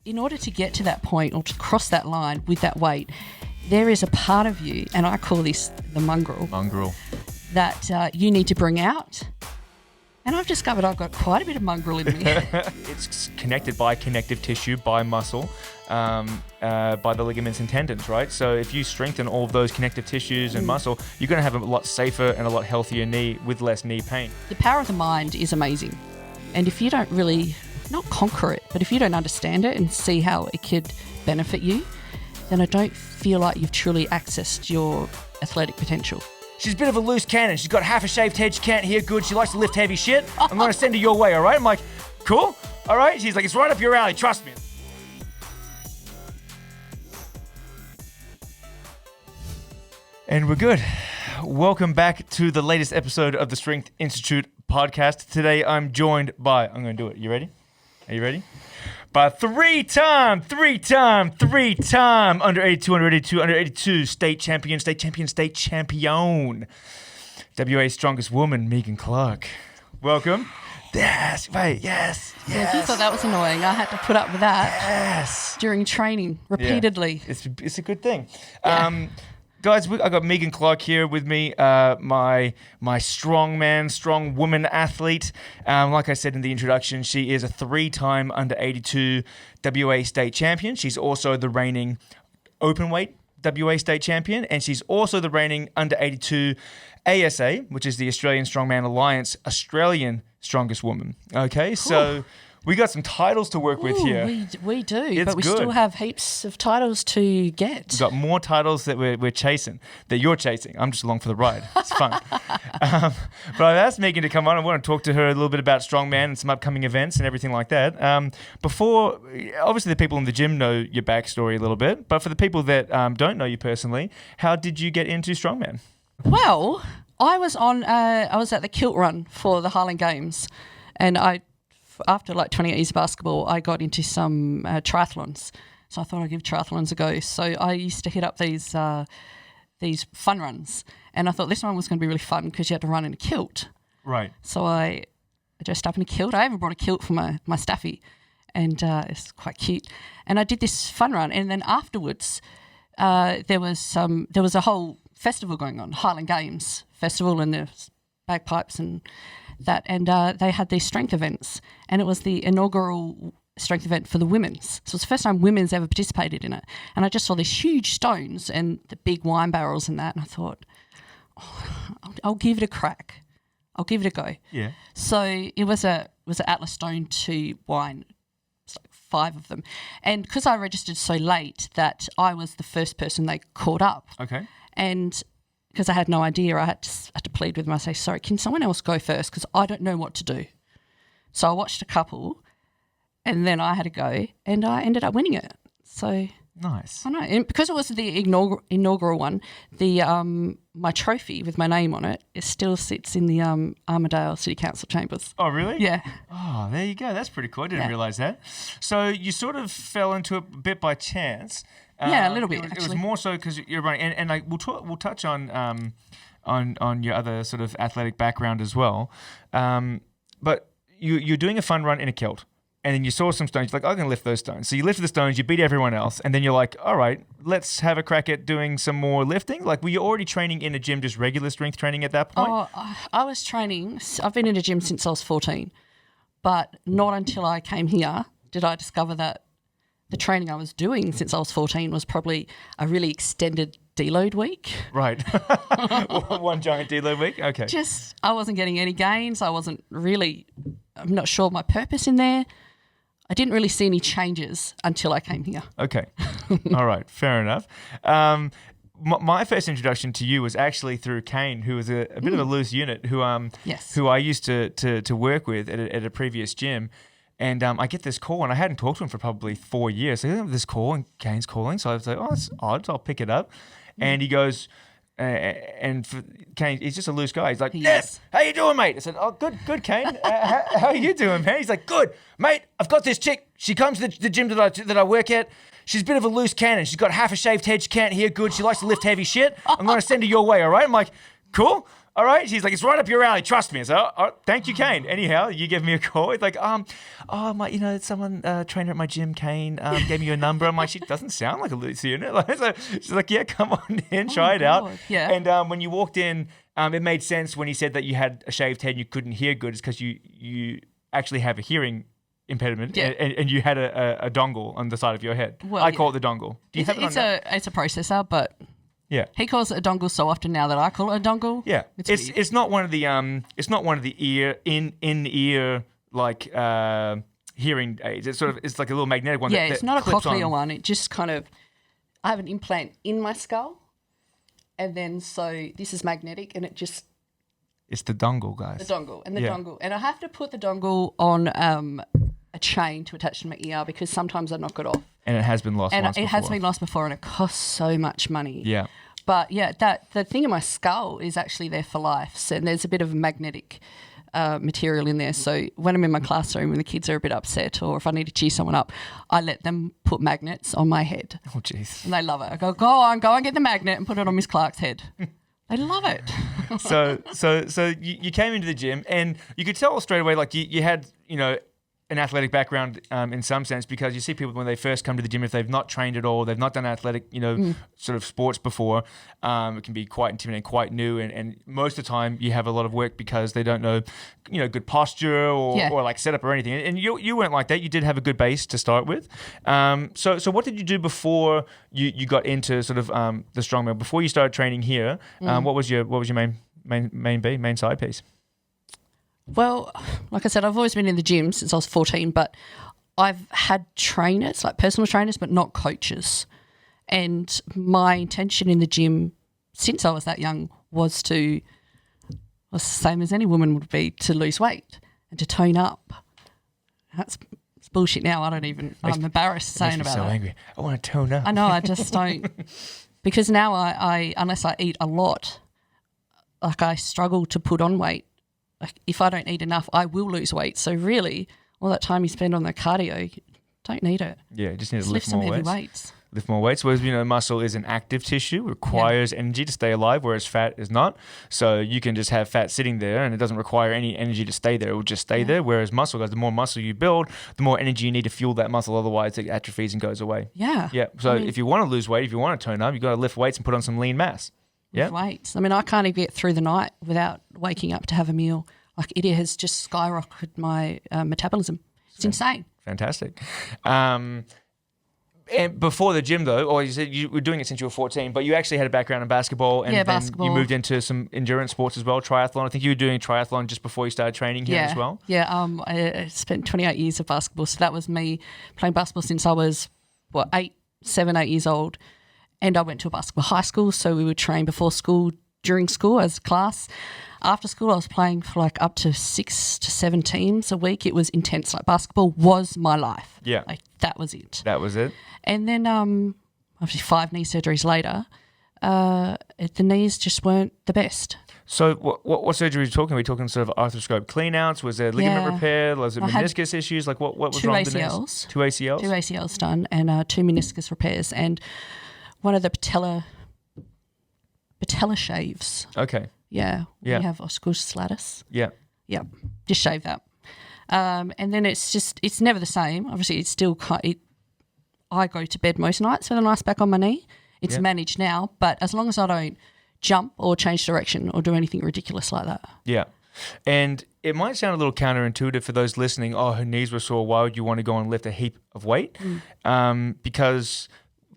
In order to get to that point or to cross that line with that weight, there is a part of you, and I call this the mongrel, that you need to bring out. And I've discovered I've got quite a bit of mongrel in me. It's connected by connective tissue, by muscle, by the ligaments and tendons, right? So if you strengthen all of those connective tissues and muscle, you're going to have a lot safer and a lot healthier knee with less knee pain. The power of the mind is amazing. And if you don't really, not conquer it, but if you don't understand it and see how it could benefit you, then I don't feel like you've truly accessed your athletic potential. She's a bit of a loose cannon. She's got half a shaved head. She can't hear good. She likes to lift heavy shit. I'm going to send her your way, all right? I'm like, cool. All right. She's like, it's right up your alley. Trust me. And we're good. Welcome back to the latest episode of the Strength Institute podcast. Today, I'm joined by, I'm going to do it. You ready? Are you ready? By three-time under 82 state champion, WA Strongest Woman, Megan Clark. Welcome. Yes, mate, yes. If you thought that was annoying, I had to put up with that during training repeatedly. Yeah. It's a good thing. Yeah. Guys, I got Megan Clark here with me, my strongman, strong woman athlete. Like I said in the introduction, she is a 3-time under 82 WA state champion. She's also the reigning open weight WA state champion, and she's also the reigning under 82 ASA, which is the Australian Strongman Alliance, Australian Strongest Woman. Okay, so we got some titles to work with here. We do, it's but we good. Still have heaps of titles to get. We've got more titles that we're chasing, that you're chasing. I'm just along for the ride. It's fun. But I've asked Megan to come on. I want to talk to her a little bit about Strongman and some upcoming events and everything like that. Before, obviously the people in the gym know your backstory a little bit, but for the people that don't know you personally, how did you get into Strongman? Well, I was at the kilt run for the Highland Games, and after like 28 years of basketball, I got into some triathlons. So I thought I'd give triathlons a go. So I used to hit up these fun runs, and I thought this one was going to be really fun because you had to run in a kilt. Right. So I dressed up in a kilt. I even brought a kilt for my staffy, and it's quite cute. And I did this fun run, and then afterwards, there was a whole festival going on, Highland Games Festival, and there's bagpipes and that, and they had these strength events, and it was the inaugural strength event for the women's. So it was the first time women's ever participated in it, and I just saw these huge stones and the big wine barrels and that, and I thought, I'll give it a crack. I'll give it a go. Yeah. So it was an Atlas Stone 2 wine. It's like 5 of them, and because I registered so late, that I was the first person they called up. Okay. And because I had no idea, I had to plead with them. I say, sorry, can someone else go first? Because I don't know what to do. So I watched a couple, and then I had to go, and I ended up winning it. So nice. I know, and because it was the inaugural one, my trophy with my name on it, it still sits in the Armidale City Council chambers. Oh, really? Yeah. Oh, there you go. That's pretty cool. I didn't realise that. So you sort of fell into it a bit by chance. Yeah, a little bit. It was more so because you're running, and like we'll touch on your other sort of athletic background as well. But you're doing a fun run in a kilt, and then you saw some stones. You're like, I'm going to lift those stones. So you lift the stones, you beat everyone else, and then you're like, all right, let's have a crack at doing some more lifting. Like, were you already training in a gym, just regular strength training at that point? Oh, I was training. I've been in a gym since I was 14, but not until I came here did I discover that the training I was doing since I was 14 was probably a really extended deload week. Right. One giant deload week? Okay. I wasn't getting any gains. I'm not sure of my purpose in there. I didn't really see any changes until I came here. Okay. All right. Fair enough. My first introduction to you was actually through Kane, who was a bit of a loose unit, who I used to work with at a previous gym. And I get this call, and I hadn't talked to him for probably 4 years. So I have this call, and Kane's calling. So I was like, oh, that's odd. So I'll pick it up. And he goes, and for Kane, he's just a loose guy. He's like, yes, how you doing, mate? I said, oh, good, Kane. How are you doing, man? He's like, good, mate. I've got this chick. She comes to the gym that I work at. She's a bit of a loose cannon. She's got half a shaved head. She can't hear good. She likes to lift heavy shit. I'm going to send her your way, all right? I'm like, cool. all right. She's like, it's right up your alley. Trust me. So, oh, thank you, Kane. Anyhow, you give me a call. It's like, someone, trainer at my gym, Kane, gave me your number. I'm like, she doesn't sound like a loose unit. So she's like, yeah, come on in, try it out. Yeah. And when you walked in, it made sense when he said that you had a shaved head and you couldn't hear good. It's because you actually have a hearing impediment, and you had a dongle on the side of your head. Well, I call it the dongle. Do you have it on that? It's a processor, but he calls it a dongle so often now that I call it a dongle. Yeah, it's not one of the in-ear like hearing aids. It's like a little magnetic one. Yeah, that it's not a cochlear on. one. It just kind of, I have an implant in my skull, and then so this is magnetic, and it just. It's the dongle, guys. The dongle, and I have to put the dongle on a chain to attach to my ear because sometimes I knock it off. And it has been lost once before. It has been lost before, and it costs so much money. Yeah. But yeah, the thing in my skull is actually there for life. So there's a bit of magnetic material in there. So when I'm in my classroom and the kids are a bit upset, or if I need to cheer someone up, I let them put magnets on my head. Oh, jeez. And they love it. I go on, get the magnet and put it on Miss Clark's head. They love it. So you came into the gym and you could tell straight away, like you had, an athletic background in some sense, because you see people when they first come to the gym, if they've not trained at all, they've not done athletic, sort of sports before, it can be quite intimidating, quite new. And most of the time you have a lot of work because they don't know, good posture or like setup or anything. And you weren't like that. You did have a good base to start with. So what did you do before you got into sort of the strongman? Before you started training here, what was your main side piece? Well, like I said, I've always been in the gym since I was 14, but I've had trainers, like personal trainers, but not coaches. And my intention in the gym since I was that young was the same as any woman would be, to lose weight and to tone up. It's bullshit now. I'm embarrassed saying about it. So angry. I want to tone up. I know, I just don't. Because now I unless I eat a lot, like I struggle to put on weight. Like if I don't eat enough, I will lose weight. So really, all that time you spend on the cardio, you don't need it. Yeah, just need to lift more weights. Heavy weights. Lift more weights. Whereas, muscle is an active tissue, requires energy to stay alive, whereas fat is not. So you can just have fat sitting there and it doesn't require any energy to stay there. It will just stay there. Whereas muscle, guys, the more muscle you build, the more energy you need to fuel that muscle. Otherwise, it atrophies and goes away. Yeah. Yeah. So if you want to lose weight, if you want to tone up, you've got to lift weights and put on some lean mass. Yeah. Weights. I can't even get through the night without waking up to have a meal. Like it has just skyrocketed my metabolism. It's insane. Fantastic. And before the gym, though, or you said you were doing it since you were 14, but you actually had a background in basketball, and then you moved into some endurance sports as well, triathlon. I think you were doing triathlon just before you started training here as well. Yeah, I spent 28 years of basketball, so that was me playing basketball since I was 7, 8 years old, and I went to a basketball high school, so we would train before school, during school as class. After school, I was playing for like up to 6 to 7 teams a week. It was intense. Like basketball was my life. Yeah. Like that was it. That was it. And then obviously 5 knee surgeries later, the knees just weren't the best. So what surgery are we talking? Are we talking sort of arthroscope cleanouts? Was there ligament repair? Was it meniscus issues? Like what was wrong with the knees? 2 ACLs? 2 ACLs done and 2 meniscus repairs and one of the patella shaves. Okay. Yeah. We have osteoarthritis. Yeah. Yeah. Just shave that. And then it's never the same. Obviously, it's still I go to bed most nights with an ice pack on my knee. It's managed now, but as long as I don't jump or change direction or do anything ridiculous like that. Yeah. And it might sound a little counterintuitive for those listening. Oh, her knees were sore. Why would you want to go and lift a heap of weight? Because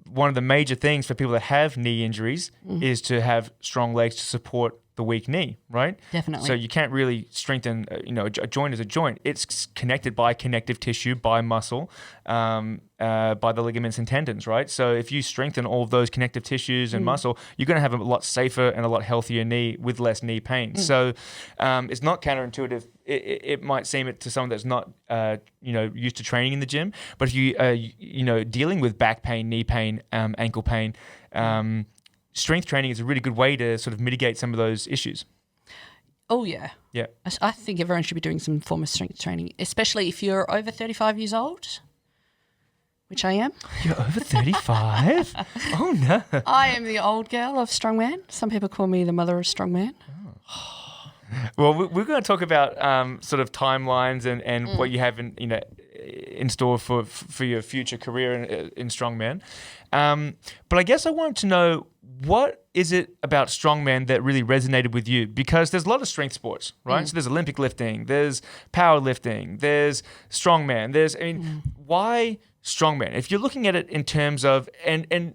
one of the major things for people that have knee injuries is to have strong legs to support the weak knee, right? Definitely. So you can't really strengthen, a joint is a joint. It's connected by connective tissue, by muscle, by the ligaments and tendons, right? So if you strengthen all of those connective tissues and muscle, you're going to have a lot safer and a lot healthier knee with less knee pain. So it's not counterintuitive. It might seem it to someone that's not, used to training in the gym. But if you, dealing with back pain, knee pain, ankle pain, strength training is a really good way to sort of mitigate some of those issues. Oh, yeah. Yeah. I think everyone should be doing some form of strength training, especially if you're over 35 years old, which I am. You're over 35? Oh, no. I am the old girl of Strongman. Some people call me the mother of Strongman. Well, we're going to talk about sort of timelines and what you have in store for your future career in strongman. But I guess I wanted to know, what is it about strongman that really resonated with you? Because there's a lot of strength sports, right? So there's Olympic lifting, there's powerlifting, there's strongman. Why strongman? If you're looking at it in terms of, and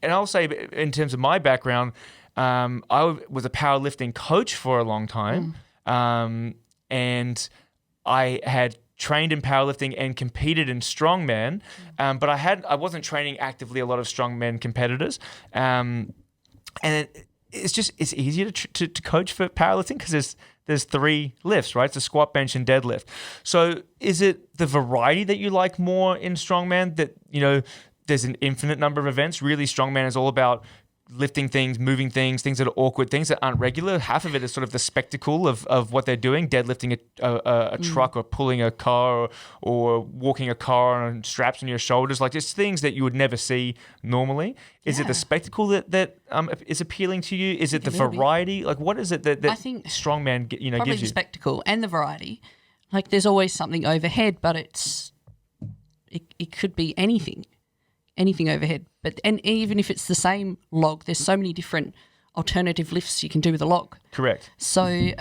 I'll say in terms of my background, I was a powerlifting coach for a long time, and I had trained in powerlifting and competed in strongman, but I wasn't training actively a lot of strongman competitors, and it's easier to coach for powerlifting because there's 3 lifts, right? It's a squat, bench, and deadlift. So is it the variety that you like more in strongman, that there's an infinite number of events? Really, strongman is all about lifting things, moving things that are awkward, things that aren't regular. Half of it is sort of the spectacle of what they're doing, deadlifting a truck or pulling a car or walking a car on straps on your shoulders, like just things that you would never see normally. Is it the spectacle that is appealing to you? Is it the variety? Like, what is it that I think strongman gives you? Probably the spectacle and the variety. Like, there's always something overhead, but it could be anything overhead. And even if it's the same log, there's so many different alternative lifts you can do with a log. Correct. So,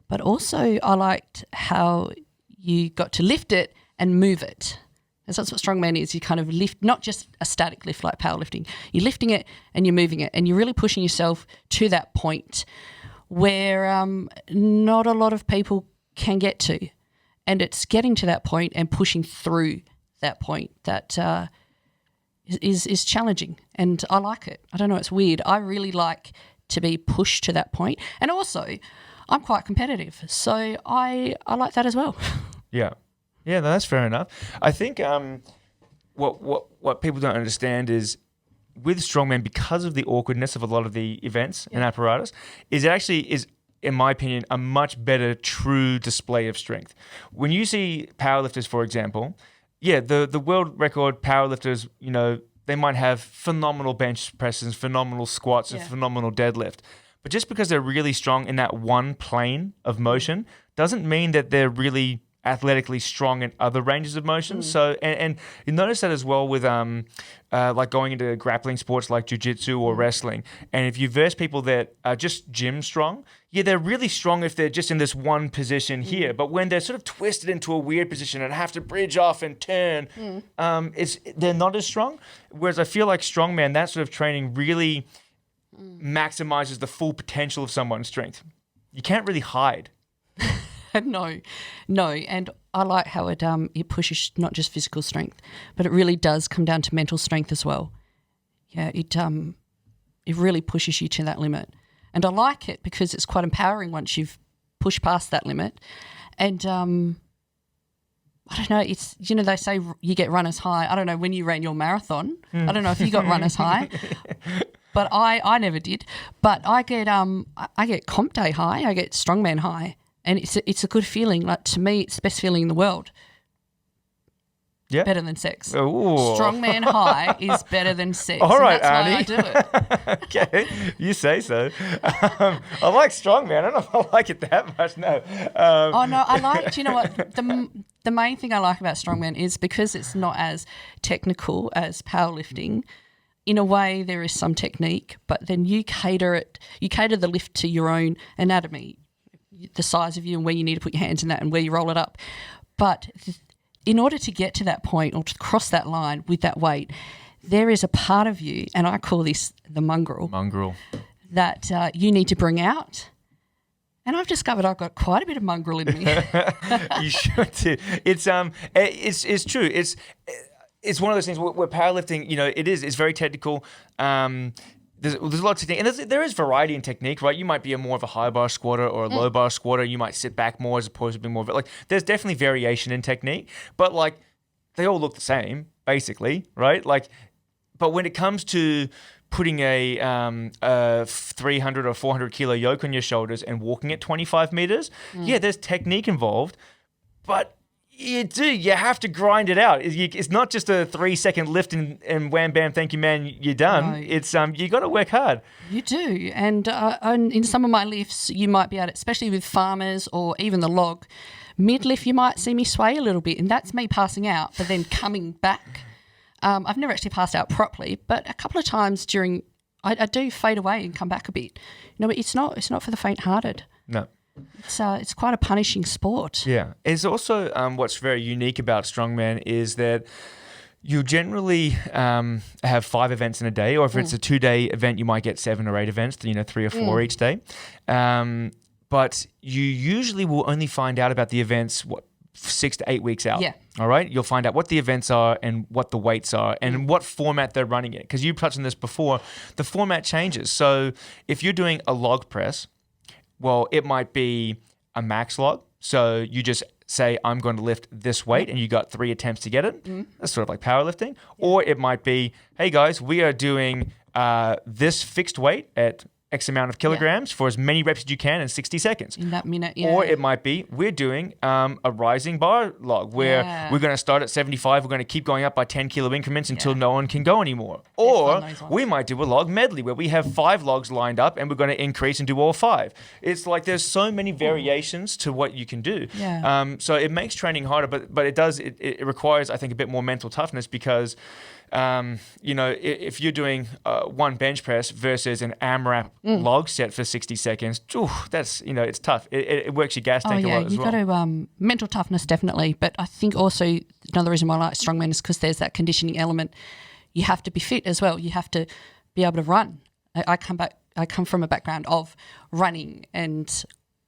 but also I liked how you got to lift it and move it. Because that's what strongman is. You kind of lift, not just a static lift like powerlifting. You're lifting it and you're moving it, and you're really pushing yourself to that point where not a lot of people can get to. And it's getting to that point and pushing through that point that is challenging, and I like it. I don't know, it's weird. I really like to be pushed to that point, and also I'm quite competitive, so I like that as well. Yeah, no, that's fair enough. I think what people don't understand is, with strongman, because of the awkwardness of a lot of the events and apparatus, is in my opinion, a much better true display of strength. When you see powerlifters, for example, the world record powerlifters, they might have phenomenal bench presses, phenomenal squats, and phenomenal deadlift. But just because they're really strong in that one plane of motion doesn't mean that they're really athletically strong in other ranges of motion. So, and you notice that as well with like going into grappling sports like jiu-jitsu or wrestling. And if you verse people that are just gym strong, they're really strong if they're just in this one position here. But when they're sort of twisted into a weird position and have to bridge off and turn, they're not as strong. Whereas I feel like strongman, that sort of training really maximizes the full potential of someone's strength. You can't really hide. No, and I like how it pushes not just physical strength, but it really does come down to mental strength as well. Yeah, it really pushes you to that limit, and I like it because it's quite empowering once you've pushed past that limit. And I don't know, it's they say you get runner's high. I don't know when you ran your marathon. I don't know if you got runner's high. But I never did. But I get comp day high. I get strongman high. And it's a good feeling. Like, to me, it's the best feeling in the world. Yeah. Better than sex. Ooh. Strongman high is better than sex. All right, that's Arnie. Why I do it. Okay, you say so. I like strongman. I don't know if I like it that much. No. I like. Do you know what? The main thing I like about strongman is because it's not as technical as powerlifting. In a way, there is some technique, but then you cater the lift to your own anatomy, the size of you and where you need to put your hands in that and where you roll it up. But in order to get to that point or to cross that line with that weight, there is a part of you, and I call this the mongrel, that you need to bring out. And I've discovered I've got quite a bit of mongrel in me. You should too. It's true. It's one of those things where powerlifting, it's very technical. There's a lot of technique, and there is variety in technique, right? You might be more of a high bar squatter or a low bar squatter. You might sit back more as opposed to being more of it. Like, there's definitely variation in technique, but like, they all look the same, basically, right? Like, but when it comes to putting a 300 or 400 kilo yoke on your shoulders and walking at 25 meters, there's technique involved, but You do. You have to grind it out. It's not just a 3-second lift and wham, bam, thank you, man, you're done. No. It's you got to work hard. You do. And in some of my lifts, you might be able to, especially with farmers or even the log, mid-lift you might see me sway a little bit, and that's me passing out, but then coming back. I've never actually passed out properly, but a couple of times during, I do fade away and come back a bit. It's not for the faint-hearted. No. It's quite a punishing sport. Yeah. It's also what's very unique about Strongman is that you generally have 5 events in a day, or if it's a 2-day event, you might get 7 or 8 events, 3 or 4 each day. But you usually will only find out about the events, 6 to 8 weeks out. Yeah. All right? You'll find out what the events are and what the weights are and what format they're running it. Because you touched on this before, the format changes. So if you're doing a log press, well, it might be a max log. So you just say, I'm going to lift this weight, and you got 3 attempts to get it. That's sort of like powerlifting. Or it might be, hey guys, we are doing this fixed weight at X amount of kilograms for as many reps as you can in 60 seconds. In that minute, yeah. Or it might be, we're doing a rising bar log where we're going to start at 75, we're going to keep going up by 10 kilo increments until no one can go anymore. Or we might do a log medley where we have 5 logs lined up and we're going to increase and do all 5. It's like there's so many variations to what you can do. Yeah. So it makes training harder, but it requires, I think, a bit more mental toughness because if you're doing one bench press versus an AMRAP log set for 60 seconds, that's, it's tough. It works your gas tank a lot as well. You've got to, mental toughness definitely, but I think also another reason why I like Strongman is because there's that conditioning element. You have to be fit as well. You have to be able to run. I come from a background of running and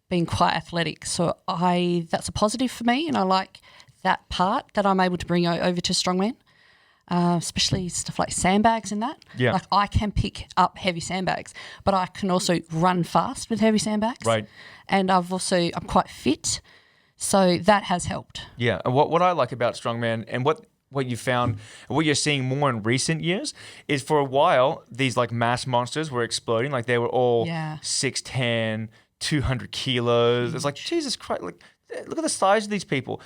being quite athletic, so that's a positive for me, and I like that part that I'm able to bring over to Strongman. Especially stuff like sandbags and that. Yeah. Like I can pick up heavy sandbags, but I can also run fast with heavy sandbags. Right. And I'm quite fit, so that has helped. Yeah. And what I like about Strongman and what you found, what you're seeing more in recent years is for a while, these like mass monsters were exploding. Like they were all 6'10", 200 kilos. It's like, Jesus Christ, like look at the size of these people.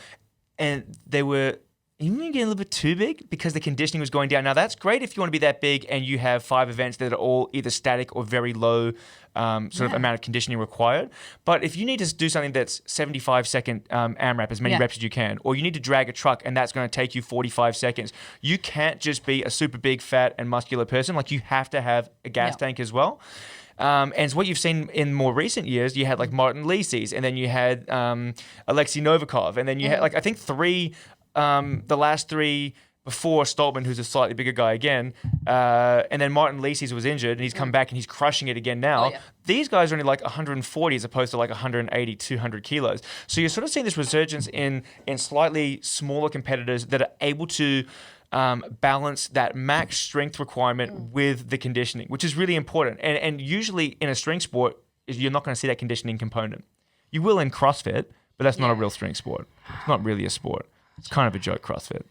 And they were even getting a little bit too big because the conditioning was going down. Now, that's great if you want to be that big and you have 5 events that are all either static or very low sort of amount of conditioning required. But if you need to do something that's 75-second AMRAP, as many reps as you can, or you need to drag a truck and that's going to take you 45 seconds, you can't just be a super big, fat, and muscular person. Like, you have to have a gas tank as well. And so what you've seen in more recent years, you had like Martin Lises, and then you had Alexei Novikov, and then you had like, I think 3... the last 3 before Stoltman, who's a slightly bigger guy again, and then Martin Lises was injured, and he's come back and he's crushing it again now. These guys are only like 140 as opposed to like 180, 200 kilos. So you're sort of seeing this resurgence in slightly smaller competitors that are able to balance that max strength requirement with the conditioning, which is really important. And usually in a strength sport, you're not going to see that conditioning component. You will in CrossFit, but that's not a real strength sport. It's not really a sport. It's kind of a joke, CrossFit.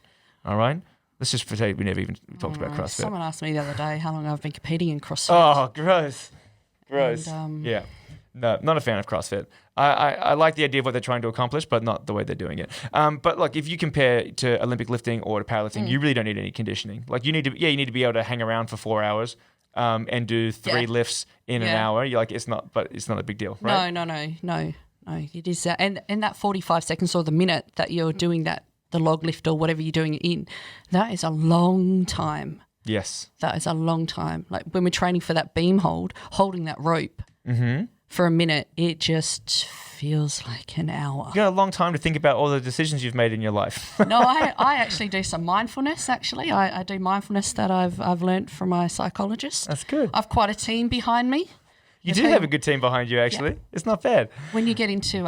All right? Let's just pretend we never even talked about CrossFit. Someone asked me the other day how long I've been competing in CrossFit. Oh, gross. And, yeah. No, not a fan of CrossFit. I like the idea of what they're trying to accomplish, but not the way they're doing it. But look, if you compare to Olympic lifting or to powerlifting, you really don't need any conditioning. Like you need to be able to hang around for 4 hours and do 3 lifts in an hour. You're like, it's not a big deal, right? No. It is that, and that 45 seconds or the minute that you're doing that, the log lift or whatever you're doing it in, that is a long time. Yes. That is a long time. Like when we're training for that beam holding that rope for a minute, it just feels like an hour. You got a long time to think about all the decisions you've made in your life. No, I actually do some mindfulness, actually. I do mindfulness that I've learned from my psychologist. That's good. I've quite a team behind me. You do have a good team behind you, actually. Yeah. It's not bad. When you get into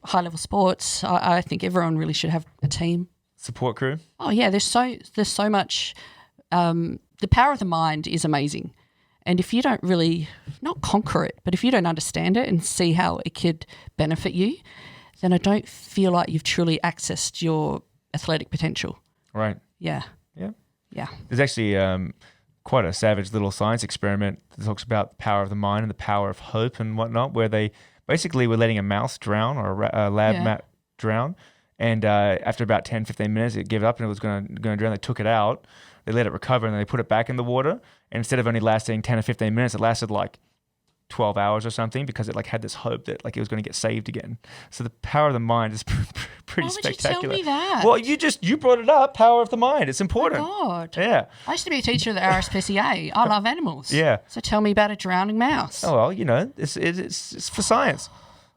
high-level sports, I think everyone really should have a team. Support crew? Oh, yeah. There's so much. The power of the mind is amazing. And if you don't really, not conquer it, but if you don't understand it and see how it could benefit you, then I don't feel like you've truly accessed your athletic potential. Right. Yeah. Yeah. Yeah. There's actually quite a savage little science experiment that talks about the power of the mind and the power of hope and whatnot, where they basically were letting a mouse drown or a lab mat drown, And after about 10, 15 minutes, it gave up and it was going to drown. They took it out. They let it recover and then they put it back in the water. And instead of only lasting 10 or 15 minutes, it lasted like 12 hours or something because it like had this hope that like it was going to get saved again. So the power of the mind is pretty spectacular. Why would you tell me that? Well, you brought it up, power of the mind. It's important. Oh, God. Yeah. I used to be a teacher at the RSPCA. I love animals. Yeah. So tell me about a drowning mouse. Oh, well, it's for science.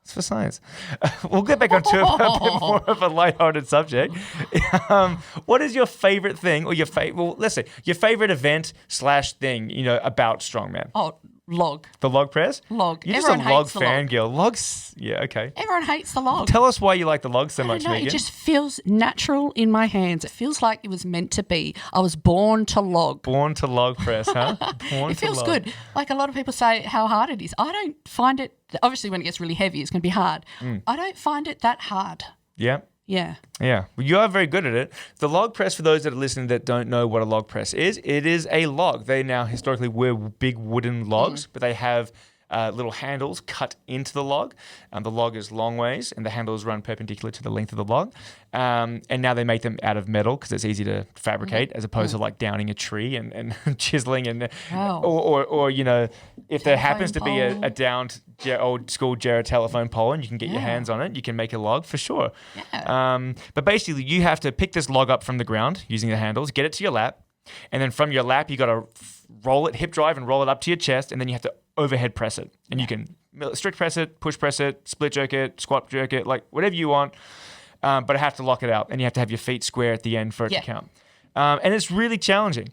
It's for science. We'll get back onto a bit more of a lighthearted subject. What is your favorite thing or your favorite event / thing, about strongman? Oh, log. The log press? Log. You're Everyone just a log hates the fangirl. Logs, yeah, okay. Everyone hates the log. Tell us why you like the log so much, I don't know, Megan. it just feels natural in my hands. It feels like it was meant to be. I was born to log. Born to log press, huh? It feels good. Like a lot of people say how hard it is. I don't find it, obviously when it gets really heavy, it's going to be hard. I don't find it that hard. Yeah. Yeah. Yeah. Well, you are very good at it. The log press, for those that are listening that don't know what a log press is, it is a log. They now historically were big wooden logs, but they have little handles cut into the log. The log is long ways and the handles run perpendicular to the length of the log. And now they make them out of metal because it's easy to fabricate as opposed to like downing a tree and chiseling and or if there happens to be a downed old school Jarrah telephone pole and you can get your hands on it, you can make a log for sure. Yeah. But basically you have to pick this log up from the ground using the handles, get it to your lap, and then from your lap you got to roll it, hip drive and roll it up to your chest, and then you have to overhead press it. And you can strict press it, push press it, split jerk it, squat jerk it, like whatever you want. But I have to lock it out, and you have to have your feet square at the end for it to count. And it's really challenging.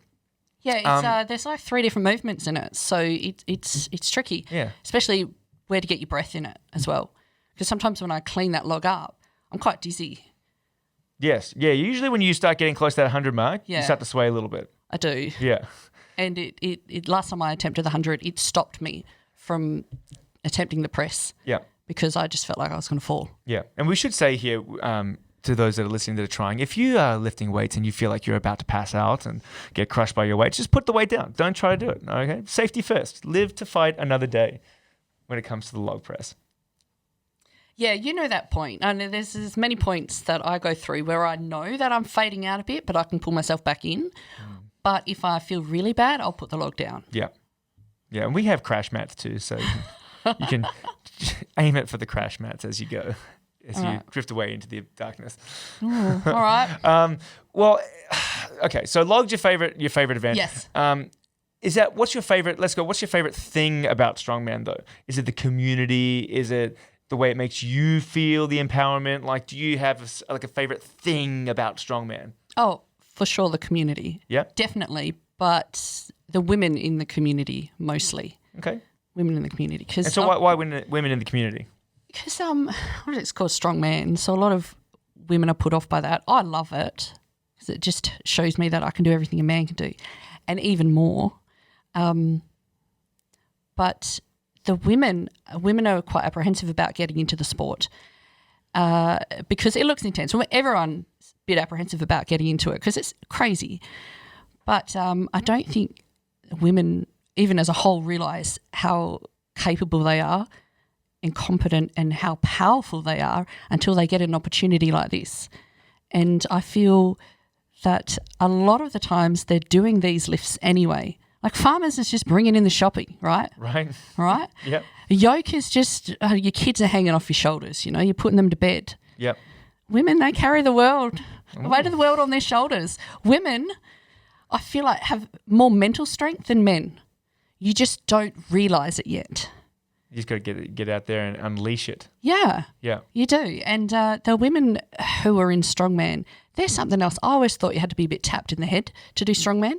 Yeah, there's like 3 different movements in it, so it's tricky. Yeah, especially where to get your breath in it as well. Because sometimes when I clean that log up, I'm quite dizzy. Yes, yeah. Usually when you start getting close to that 100 mark, you start to sway a little bit. I do. Yeah. And it last time I attempted the 100, it stopped me from attempting the press. Yeah. Because I just felt like I was going to fall. Yeah. And we should say here to those that are listening that are trying, if you are lifting weights and you feel like you're about to pass out and get crushed by your weight, just put the weight down. Don't try to do it. Okay. Safety first. Live to fight another day when it comes to the log press. Yeah, you know that point. And there's many points that I go through where I know that I'm fading out a bit, but I can pull myself back in. But if I feel really bad, I'll put the log down. Yeah. Yeah, and we have crash mats too, so you can aim it for the crash mats as you go, as you drift away into the darkness. Ooh, all right. Well, okay, so log's your favorite event. Yes. What's your favorite thing about Strongman though? Is it the community? Is it the way it makes you feel, the empowerment? Like, do you have a favorite thing about Strongman? Oh, for sure, the community. Yeah. Definitely. But the women in the community mostly. Okay. Women in the community. And so why women in the community? Because it's called Strongman, so a lot of women are put off by that. I love it because it just shows me that I can do everything a man can do, and even more. But the women are quite apprehensive about getting into the sport because it looks intense. Everyone's a bit apprehensive about getting into it because it's crazy. But I don't think women, even as a whole, realise how capable they are and competent and how powerful they are until they get an opportunity like this. And I feel that a lot of the times they're doing these lifts anyway. Like farmers is just bringing in the shopping, right? Right. Right? Yep. A yoke is just your kids are hanging off your shoulders, you're putting them to bed. Yep. Women, they carry the world, the weight of the world on their shoulders. Women, I feel like, have more mental strength than men. You just don't realise it yet. You just got to get out there and unleash it. Yeah. Yeah. You do. And the women who are in Strongman, there's something else. I always thought you had to be a bit tapped in the head to do Strongman.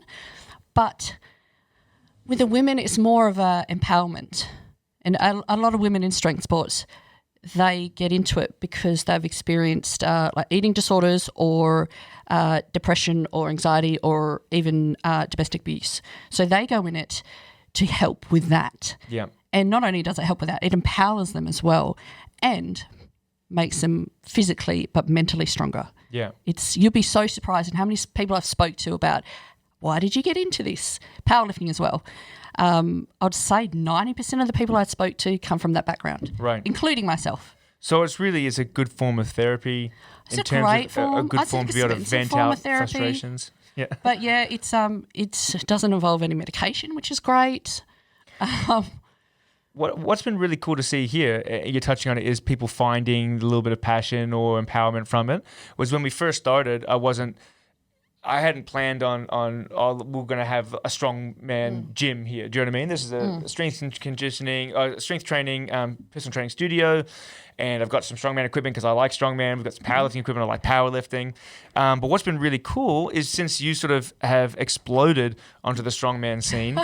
But with the women, it's more of a empowerment. And a lot of women in strength sports, they get into it because they've experienced like eating disorders or depression or anxiety or even domestic abuse. So they go in it to help with that. Yeah. And not only does it help with that, it empowers them as well and makes them physically but mentally stronger. Yeah. You'll be so surprised at how many people I've spoke to about why did you get into this? Powerlifting as well. I'd say 90% of the people I spoke to come from that background, right? Including myself. So it's a good form of therapy. It's a great form. A good form to be able to vent out frustrations. Yeah. But yeah, it doesn't involve any medication, which is great. What's been really cool to see here, you're touching on it, is people finding a little bit of passion or empowerment from it. Was when we first started, I hadn't planned on we're going to have a strongman gym here. Do you know what I mean? This is a strength and conditioning, strength training, personal training studio. And I've got some strongman equipment because I like strongman. We've got some powerlifting equipment. I like powerlifting. But what's been really cool is since you sort of have exploded onto the strongman scene,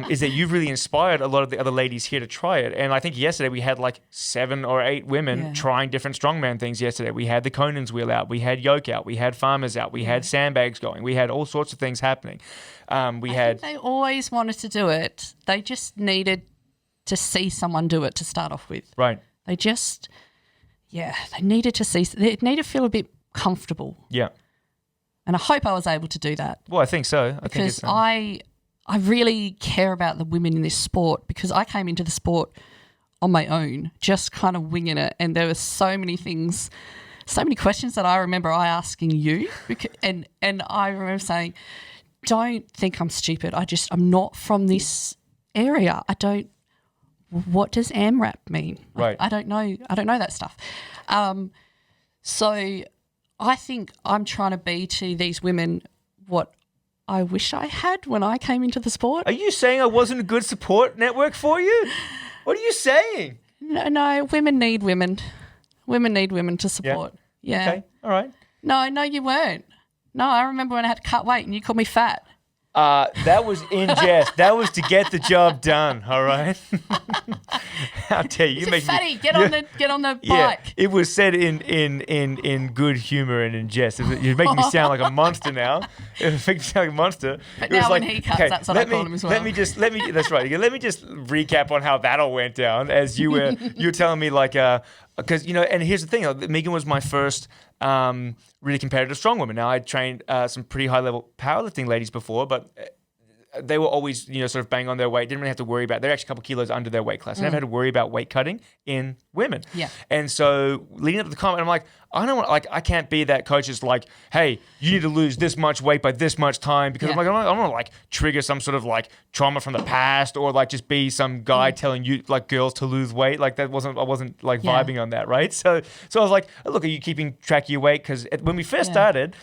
is that you've really inspired a lot of the other ladies here to try it. And I think yesterday we had like 7 or 8 women trying different strongman things yesterday. We had the Conan's wheel out. We had yoke out. We had farmers out. We had sandbags going. We had all sorts of things happening. I think they always wanted to do it. They just needed to see someone do it to start off with. Right. They needed to see, they needed to feel a bit comfortable. Yeah. And I hope I was able to do that. Well, I think so. Because I really care about the women in this sport because I came into the sport on my own, just kind of winging it. And there were so many things, so many questions that I remember I asking you. And I remember saying, don't think I'm stupid. I'm not from this area. What does AMRAP mean? Right. I don't know that stuff. So I think I'm trying to be to these women what I wish I had when I came into the sport. Are you saying I wasn't a good support network for you? What are you saying? No, women need women. Women need women to support. Yeah. Okay. All right. No, you weren't. No, I remember when I had to cut weight and you called me fat. That was in jest. That was to get the job done. All right. I'll tell you, you make fatty. Get on the bike. It was said in good humor and in jest. You're making me sound like a monster now. It was making me sound like a monster. But now when he cuts, that's what I call him as well. That's right. Let me just recap on how that all went down as you were telling me because and here's the thing. Megan was my first really competitive strong woman. Now I trained some pretty high level powerlifting ladies before, but they were always sort of bang on their weight. Didn't really have to worry about. They're actually a couple kilos under their weight class. Never had to worry about weight cutting in women. Yeah. And so leading up to the comment, I'm like, I don't want I can't be that coach is like, hey, you need to lose this much weight by this much time because I'm like, I don't want to trigger some sort of trauma from the past or just be some guy telling you girls to lose weight. I wasn't vibing on that, right? So I was like, look, are you keeping track of your weight? Because when we first started,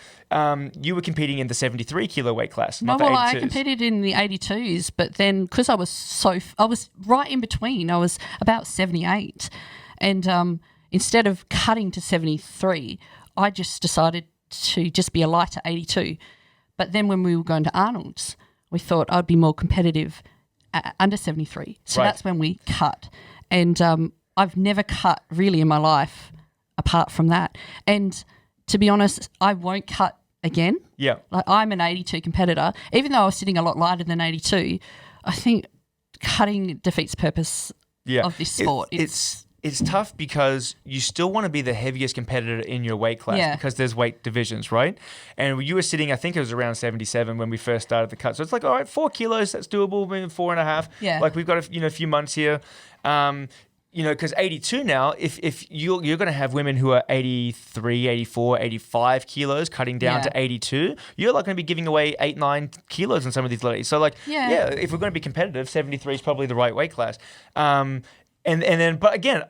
you were competing in the 73 kilo weight class. Not the 82s. I competed in the 82s, but then because I was right in between. I was about 78, and instead of cutting to 73, I just decided to just be a lighter 82. But then when we were going to Arnold's, we thought I'd be more competitive under 73. So that's when we cut. And I've never cut really in my life apart from that. And to be honest, I won't cut again. Yeah. I'm an 82 competitor. Even though I was sitting a lot lighter than 82, I think cutting defeats purpose of this sport. It's tough because you still want to be the heaviest competitor in your weight class because there's weight divisions, right? And you were sitting, I think it was around 77 when we first started the cut. So it's all right, 4 kilos, that's doable, maybe 4.5. Yeah. We've got a few months here. Because 82 now, if you're going to have women who are 83, 84, 85 kilos cutting down to 82, you're going to be giving away 8, 9 kilos in some of these ladies. So if we're going to be competitive, 73 is probably the right weight class. But again,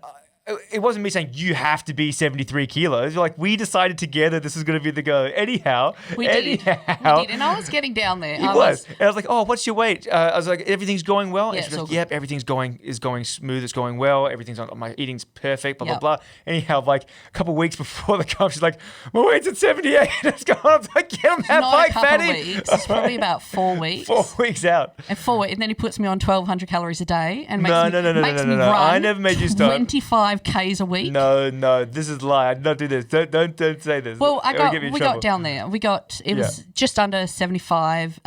it wasn't me saying you have to be 73 kilos. We decided together this is going to be the go. Anyhow. We did. And I was getting down there. And I was like, oh, what's your weight? I was like, everything's going well? Yeah, and she was like, yep, everything's going smooth. It's going well. Everything's my eating's perfect, blah, blah, blah. Anyhow, a couple of weeks before the comp, she's like, my weight's at 78. It's going on. I'm like, get on that bike, fatty. It's probably about 4 weeks. 4 weeks out. And then he puts me on 1,200 calories a day and makes me run I never made you stop. 25 Ks a week. No, this is a lie. I did not do this. Don't say this. Well, we got down there. It was just under 75,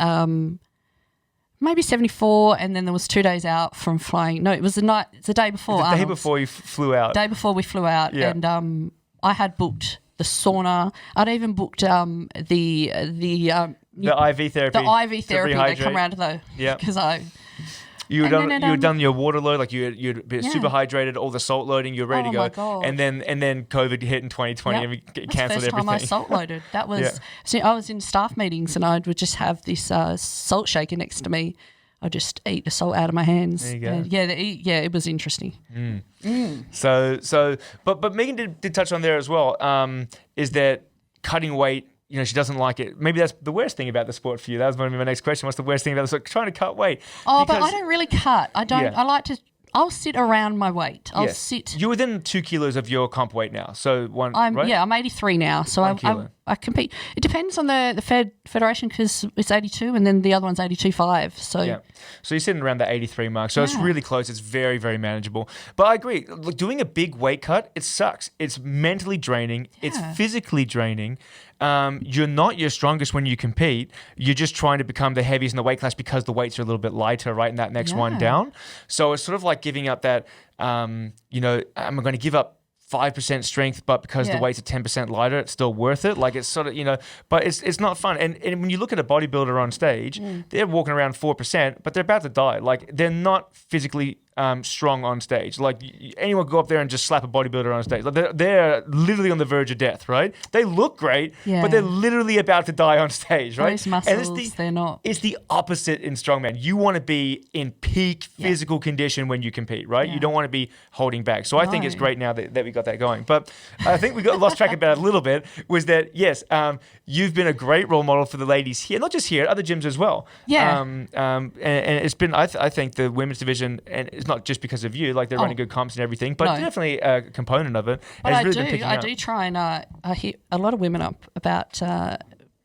maybe 74, and then there was 2 days out from flying. No, it was the day before. The day before you flew out. Day before we flew out, and I had booked the sauna. I'd even booked the IV therapy. The IV therapy. They come around though. Yeah. Because you had done your water load, like you'd been super hydrated, all the salt loading, you're ready to go. My God. And then COVID hit in 2020 and we cancelled everything. That's the first time I salt loaded. That was see, I was in staff meetings and I would just have this salt shaker next to me. I just eat the salt out of my hands. There you go. It was interesting. So, but Megan did touch on there as well. Is that cutting weight? She doesn't like it. Maybe that's the worst thing about the sport for you. That was going to be my next question. What's the worst thing about the sport? Trying to cut weight. Oh, but I don't really cut. I don't. I like to. I'll sit around my weight. I'll sit. You're within 2 kilos of your comp weight now. So I'm right? I'm 83 now. So I compete. It depends on the federation because it's 82 and then the other one's 82.5. So so you're sitting around the 83 mark. So it's really close. It's very, very manageable. But I agree. Look, doing a big weight cut, it sucks. It's mentally draining. Yeah. It's physically draining. You're not your strongest when you compete. You're just trying to become the heaviest in the weight class because the weights are a little bit lighter, right? In that next one down. So it's sort of like giving up that, I'm going to give up 5% strength, but because the weights are 10% lighter, it's still worth it. Like it's sort of, but it's not fun. And when you look at a bodybuilder on stage, they're walking around 4%, but they're about to die. Like they're not physically strong on stage. Like anyone could go up there and just slap a bodybuilder on stage. Like they're literally on the verge of death, right? They look great, but they're literally about to die on stage, right? Those muscles, they're not. It's the opposite in strongman. You want to be in peak physical condition when you compete, right? You don't want to be holding back. So I think it's great now that we got that going. But I think we got lost track about it a little bit, was that, yes, you've been a great role model for the ladies here, not just here, at other gyms as well. Yeah. And it's been, I think the women's division, and it's not just because of you, like they're running good comps and everything, but definitely a component of it. But I do try and I hit a lot of women up about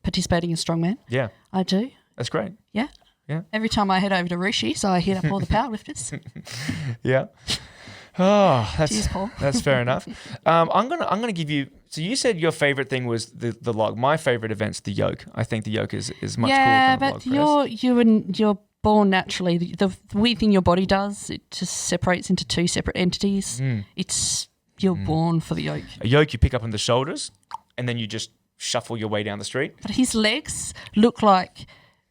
participating in Strongman. Yeah. I do. That's great. Yeah. Yeah. Every time I head over to Rishi, so I hit up all the powerlifters. Yeah. Oh, that's fair enough. I'm gonna give you. So you said your favorite thing was the log. My favorite event's the yoke. I think the yoke is much cooler than the log press. Yeah, but you're born naturally. The weird thing your body does, it just separates into two separate entities. You're born for the yoke. A yoke you pick up on the shoulders, and then you just shuffle your way down the street. But his legs look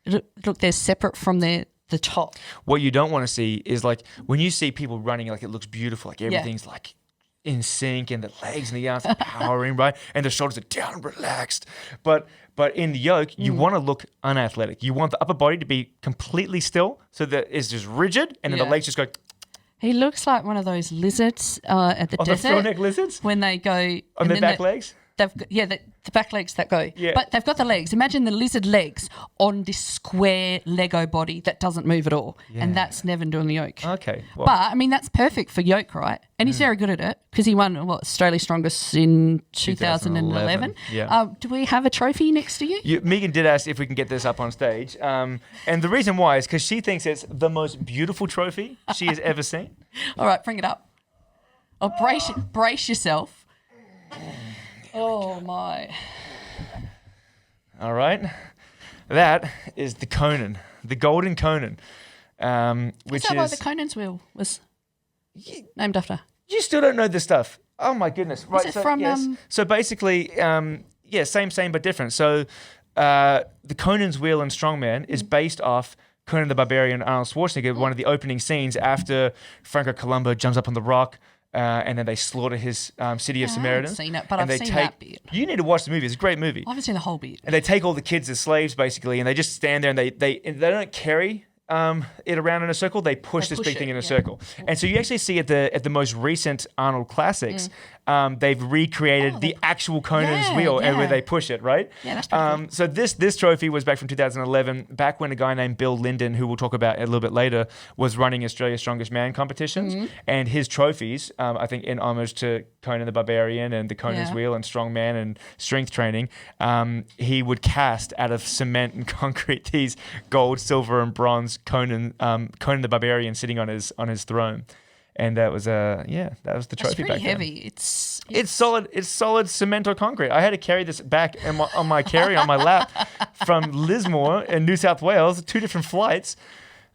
they're separate from the top. What you don't want to see is like when you see people running, like it looks beautiful, like everything's like in sync, and the legs and the arms are powering, right? And the shoulders are down and relaxed. But in the yoke, you want to look unathletic. You want the upper body to be completely still, so that it's just rigid, and then the legs just go. He looks like one of those lizards at the desert. The frog-neck lizards? When they go on their back legs? They've got, the back legs that go. Yeah. But they've got the legs. Imagine the lizard legs on this square Lego body that doesn't move at all. Yeah. And that's Nevin doing the yoke. Okay. Well. But, I mean, that's perfect for yoke, right? And he's very good at it because he won, Australia's Strongest in 2011. Yeah. Do we have a trophy next to you? Megan did ask if we can get this up on stage. And the reason why is because she thinks it's the most beautiful trophy she has ever seen. All right, bring it up. Oh, brace yourself. Oh, my. All right. That is the Conan, the Golden Conan. Which is that what the Conan's wheel was named after? You still don't know this stuff. Oh, my goodness. Right. Is it from... So basically, same but different. So the Conan's wheel in Strongman is based off Conan the Barbarian, Arnold Schwarzenegger, one of the opening scenes after Franco Columbo jumps up on the rock. And then they slaughter his city of Samaritan. I haven't seen it, but I've seen that bit. You need to watch the movie. It's a great movie. I haven't seen the whole bit. And they take all the kids as slaves, basically, and they just stand there and they don't carry it around in a circle. They push this big thing in a circle. And so you actually see at the most recent Arnold Classics, they've recreated the actual Conan's wheel and where they push it, right? Yeah, that's pretty cool. So this trophy was back from 2011, back when a guy named Bill Linden, who we'll talk about a little bit later, was running Australia's Strongest Man competitions. And his trophies, I think in homage to Conan the Barbarian and the Conan's Wheel and Strongman and strength training, he would cast out of cement and concrete these gold, silver, and bronze Conan the Barbarian sitting on his throne. And that was that was the trophy back then. It's pretty heavy. It's solid. It's solid cement or concrete. I had to carry this back on my lap from Lismore in New South Wales, 2 different flights.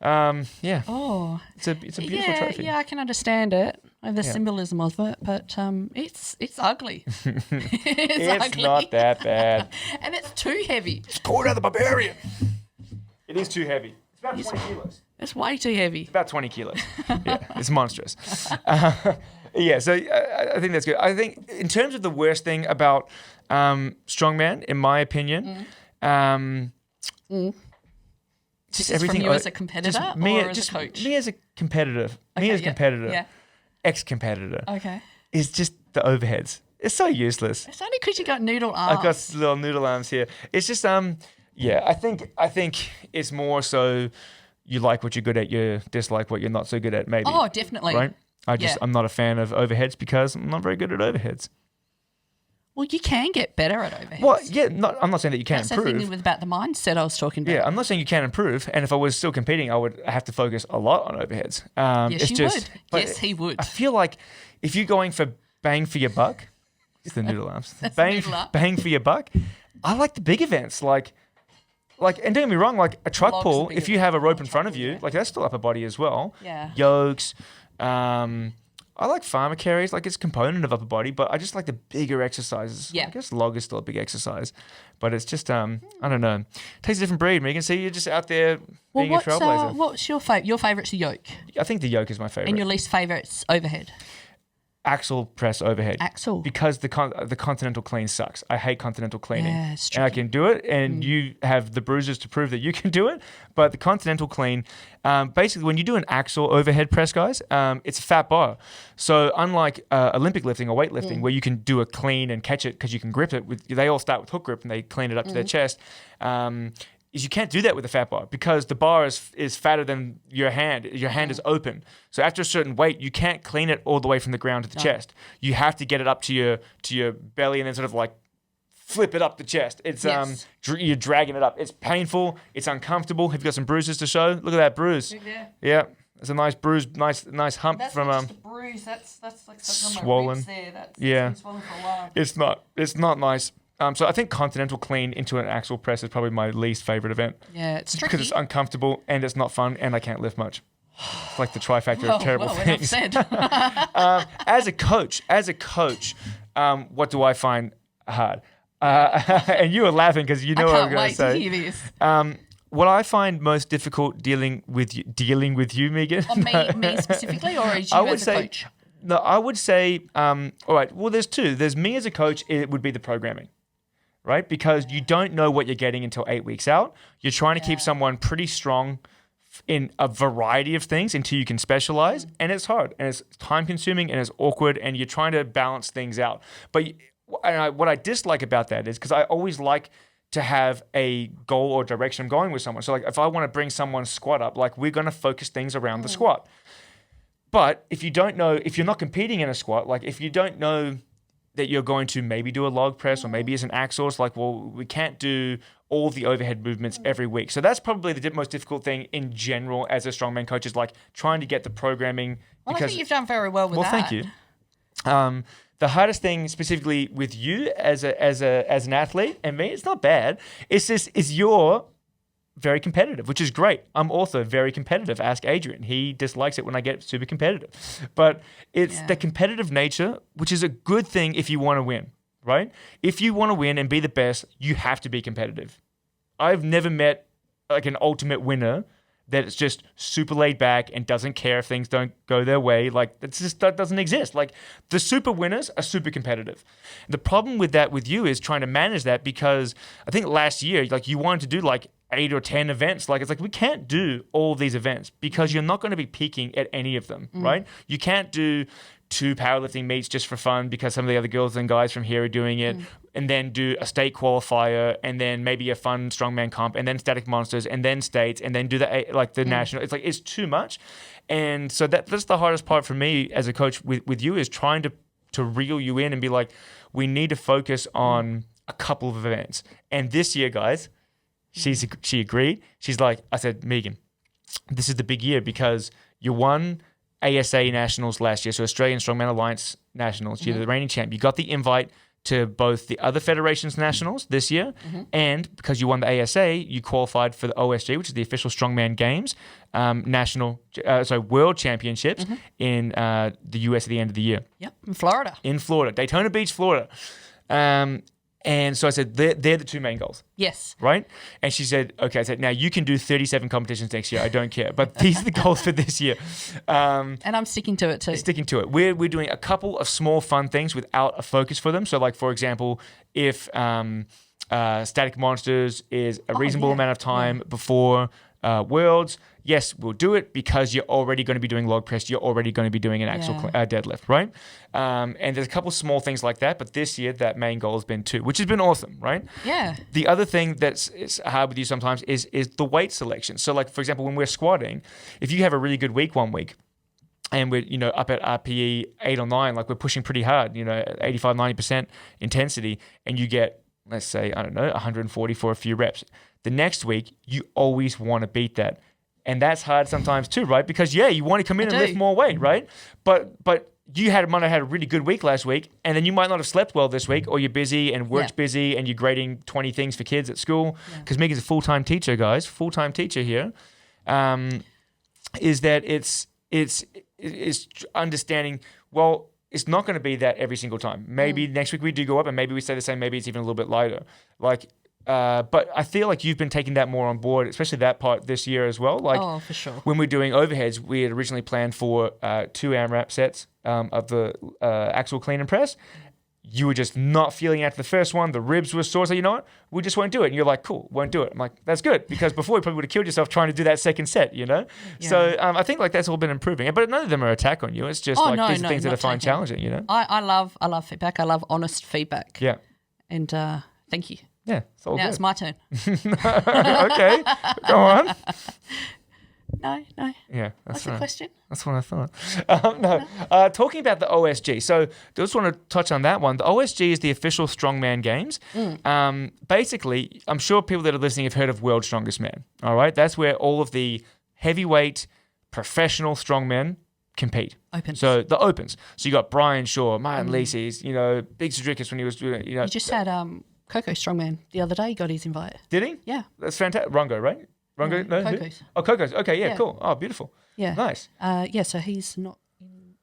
Oh, it's a beautiful trophy. Yeah, I can understand it. The symbolism of it, but it's ugly. It's ugly. Not that bad. And it's too heavy. It's Conan the Barbarian. It is too heavy. It's about 20 kilos. That's way too heavy. It's about 20 kilos. Yeah, it's monstrous. Yeah, so I think that's good. I think in terms of the worst thing about strongman, in my opinion, just everything. From you as a competitor or as a coach? Me as a competitor. Yeah. Ex-competitor. Okay. Is just the overheads. It's so useless. It's only because you got noodle arms. I've got little noodle arms here. It's just yeah. I think it's more so you like what you're good at, you dislike what you're not so good at. Maybe. Oh, definitely. Right. I'm not a fan of overheads because I'm not very good at overheads. Well, you can get better at overheads. Well, yeah, I'm not saying that you can't improve. That's the thing about the mindset I was talking about. Yeah, I'm not saying you can't improve. And if I was still competing, I would have to focus a lot on overheads. Yes, you would. Yes, he would. I feel like if you're going for bang for your buck, it's the noodle arms. Bang for your buck. I like the big events, like, and don't get me wrong, like a truck pull. If you have a rope in front of you, like that's still upper body as well. Yeah. Yokes. I like farmer carries, like it's a component of upper body, but I just like the bigger exercises. Yeah. I guess log is still a big exercise, but it's just, I don't know. It takes a different breed, Megan. See, you're just out there being a trailblazer. What's your favourite? Your favourite's the yoke. I think the yoke is my favourite. And your least favourite's overhead? Axle press overhead. Axle. Because the continental clean sucks. I hate continental cleaning. Yeah, it's and I can do it, and you have the bruises to prove that you can do it. But the continental clean, basically, when you do an axle overhead press, guys, it's a fat bar. So unlike Olympic lifting or weightlifting, where you can do a clean and catch it because you can grip it, they all start with hook grip and they clean it up to their chest. Is you can't do that with a fat bar because the bar is fatter than your hand. Your hand is open. So after a certain weight, you can't clean it all the way from the ground to the chest. You have to get it up to your belly and then sort of like flip it up the chest. It's you're dragging it up. It's painful. It's uncomfortable. Have you got some bruises to show? Look at that bruise. Yeah. It's a nice bruise, nice hump that's from not just a bruise. That's like swollen. On my ribs there. That's been swollen for a while. It's not nice. So I think continental clean into an axle press is probably my least favorite event. Yeah, it's tricky. Because it's uncomfortable and it's not fun and I can't lift much. It's like the trifecta of terrible things. As a coach, what do I find hard? And you were laughing because you know what I'm going to say. I can't wait to hear this. What I find most difficult dealing with you, Megan. Me specifically, or as you as a coach? No, I would say, all right, well, there's two. There's me as a coach, it would be the programming, right? Because you don't know what you're getting until 8 weeks out. You're trying to keep someone pretty strong in a variety of things until you can specialize. And it's hard, and it's time consuming, and it's awkward, and you're trying to balance things out. But what I dislike about that is because I always like to have a goal or direction I'm going with someone. So like if I want to bring someone's squat up, like we're going to focus things around the squat. But if you don't know, if you're not competing in a squat, like if you don't know that you're going to maybe do a log press or maybe as an axle, it's like, well, we can't do all the overhead movements every week. So that's probably the most difficult thing in general as a strongman coach is like trying to get the programming. Well, I think you've done very well with that. Well, thank you. The hardest thing specifically with you as an athlete and me, it's not bad. It's just, you're very competitive, which is great. I'm also very competitive. Ask Adrian. He dislikes it when I get super competitive. But it's the competitive nature, which is a good thing if you want to win, right? If you want to win and be the best, you have to be competitive. I've never met like an ultimate winner that is just super laid back and doesn't care if things don't go their way. Like that doesn't exist. Like the super winners are super competitive. The problem with that with you is trying to manage that because I think last year, like you wanted to do like 8 or 10 events. Like it's like we can't do all these events because you're not going to be peaking at any of them, right? You can't do 2 powerlifting meets just for fun because some of the other girls and guys from here are doing it, and then do a state qualifier, and then maybe a fun strongman comp, and then static monsters, and then states, and then do the national. It's like it's too much, and so that's the hardest part for me as a coach with you is trying to reel you in and be like, we need to focus on a couple of events. And this year, guys, she agreed. She's like, I said, Megan, this is the big year because you won ASA Nationals last year, so Australian Strongman Alliance Nationals. You're the reigning champ. You got the invite to both the other federations nationals this year, and because you won the ASA, you qualified for the O.S.G, which is the official Strongman Games, World Championships in the US at the end of the year. Yep, in Florida. Daytona Beach, Florida. And so I said, they're the two main goals. Yes. Right? And she said, okay, I said, now you can do 37 competitions next year. I don't care. But these are the goals for this year. And I'm sticking to it too. Sticking to it. We're doing a couple of small fun things without a focus for them. So like, for example, if static monsters is a reasonable amount of time before Worlds, yes, we'll do it because you're already going to be doing log press. You're already going to be doing an actual deadlift, right? And there's a couple small things like that. But this year, that main goal has been 2, which has been awesome, right? Yeah. The other thing it's hard with you sometimes is the weight selection. So like, for example, when we're squatting, if you have a really good week one week, and we're, up at RPE 8 or 9, like we're pushing pretty hard, 85, 90% intensity, and you get, let's say, 140 for a few reps. The next week, you always want to beat that. And that's hard sometimes too, right? Because, you want to come in and lift more weight, right? But you might have had a really good week last week, and then you might not have slept well this week, or you're busy and work's busy, and you're grading 20 things for kids at school. Because Megan's a full-time teacher, guys, full-time teacher here. Is that it's understanding, well, it's not going to be that every single time. Maybe next week we do go up, and maybe we stay the same. Maybe it's even a little bit lighter. But I feel like you've been taking that more on board, especially that part this year as well. Like, for sure. When we're doing overheads, we had originally planned for 2 AMRAP sets of the axle clean and press. You were just not feeling after the first one. The ribs were sore. So you know what? We just won't do it. And you're like, cool, won't do it. I'm like, that's good. Because before you probably would have killed yourself trying to do that second set, Yeah. So I think like that's all been improving. But none of them are attack on you. It's just these are things that I find challenging, I love feedback. I love honest feedback. Yeah. And thank you. Yeah. It's all now good. It's my turn. Okay. Go on. No. Yeah, What's the question? That's what I thought. Talking about the O.S.G. So just want to touch on that one. The O.S.G. is the official Strongman Games. Basically, I'm sure people that are listening have heard of World's Strongest Man. All right? That's where all of the heavyweight professional strongmen compete. Opens. So the opens. So you got Brian Shaw, Martin Lisi's, Big Cedricus when he was doing, You just had Coco Strongman the other day. He got his invite. Did he? Yeah. That's fantastic. Rongo, right? Rongo? No, Coco's. Oh, Coco's. Okay, yeah, cool. Oh, beautiful. Yeah. Nice. So he's not in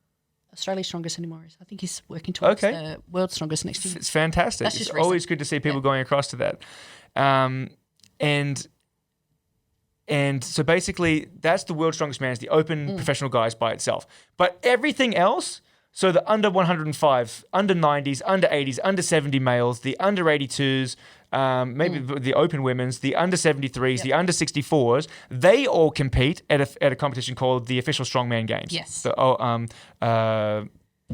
Australia's Strongest anymore. I think he's working towards the World's Strongest next year. It's fantastic. It's always good to see people going across to that. And so basically, that's the World's Strongest Man, is the open professional guys by itself. But everything else, so the under 105, under 90s, under 80s, under 70 males, the under 82s, maybe the open women's, the under 73s, the under 64s, they all compete at a competition called the Official Strongman Games. Yes. The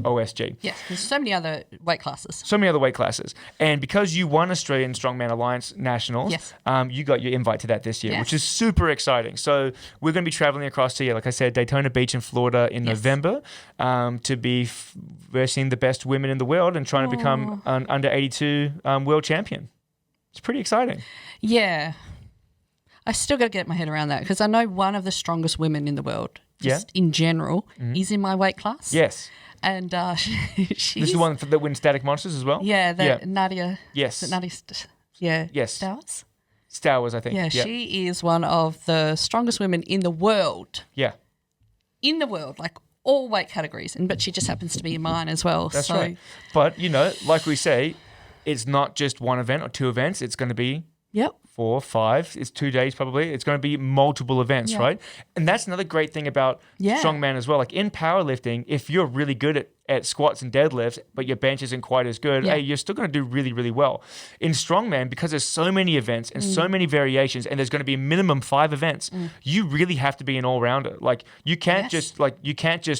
O.S.G. Yes, there's so many other weight classes. And because you won Australian Strongman Alliance Nationals, you got your invite to that this year, which is super exciting. So we're going to be traveling across to, like I said, Daytona Beach in Florida in November to be versing the best women in the world and trying to become an under 82 world champion. It's pretty exciting. Yeah. I still got to get my head around that because I know one of the strongest women in the world, just in general, is in my weight class. Yes. And she's... This is the one that wins Static Monsters as well? Yeah, Nadia. Yes. Nadia, Stowers? Stowers, I think. Yeah, she is one of the strongest women in the world. Yeah. In the world, like all weight categories. But she just happens to be in mine as well. That's right. But, like we say, it's not just one event or 2 events. It's going to be 4, 5. It's 2 days probably. It's going to be multiple events, right? And that's another great thing about strongman as well. Like in powerlifting, if you're really good at squats and deadlifts, but your bench isn't quite as good, hey, you're still going to do really, really well. In strongman, because there's so many events and so many variations, and there's going to be minimum 5 events, you really have to be an all-rounder. Like you can't just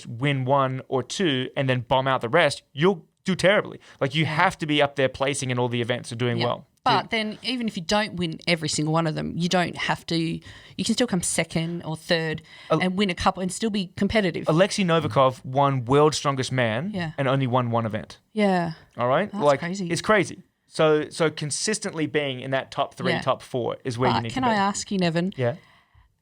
win 1 or 2 and then bomb out the rest. You'll do terribly. Like you have to be up there placing in all the events and doing well. But then even if you don't win every single one of them, you don't have to, you can still come second or third and win a couple and still be competitive. Alexei Novikov won World's Strongest Man and only won 1 event. Yeah. All right? That's crazy. It's crazy. So consistently being in that top 3, top 4 is where you need to be. Can I ask you, Nevin? Yeah.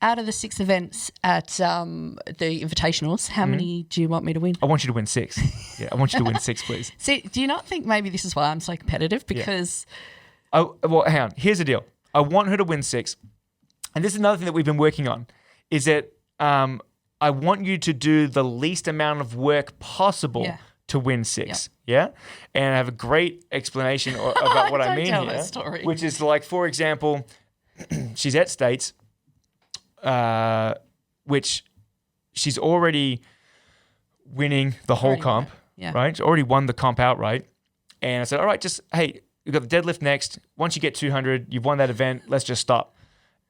Out of the 6 events at the Invitationals, how many do you want me to win? I want you to win 6. Yeah, I want you to win 6, please. See, do you not think maybe this is why I'm so competitive? Because... Well, hang on. Here's the deal. I want her to win 6. And this is another thing that we've been working on, is that I want you to do the least amount of work possible to win 6. Yeah. And I have a great explanation about what I mean tell here, that story. which is like, for example, she's at States, which she's already winning the whole comp, right? She's already won the comp outright. And I said, all right, hey, you've got the deadlift next. Once you get 200, you've won that event. Let's just stop.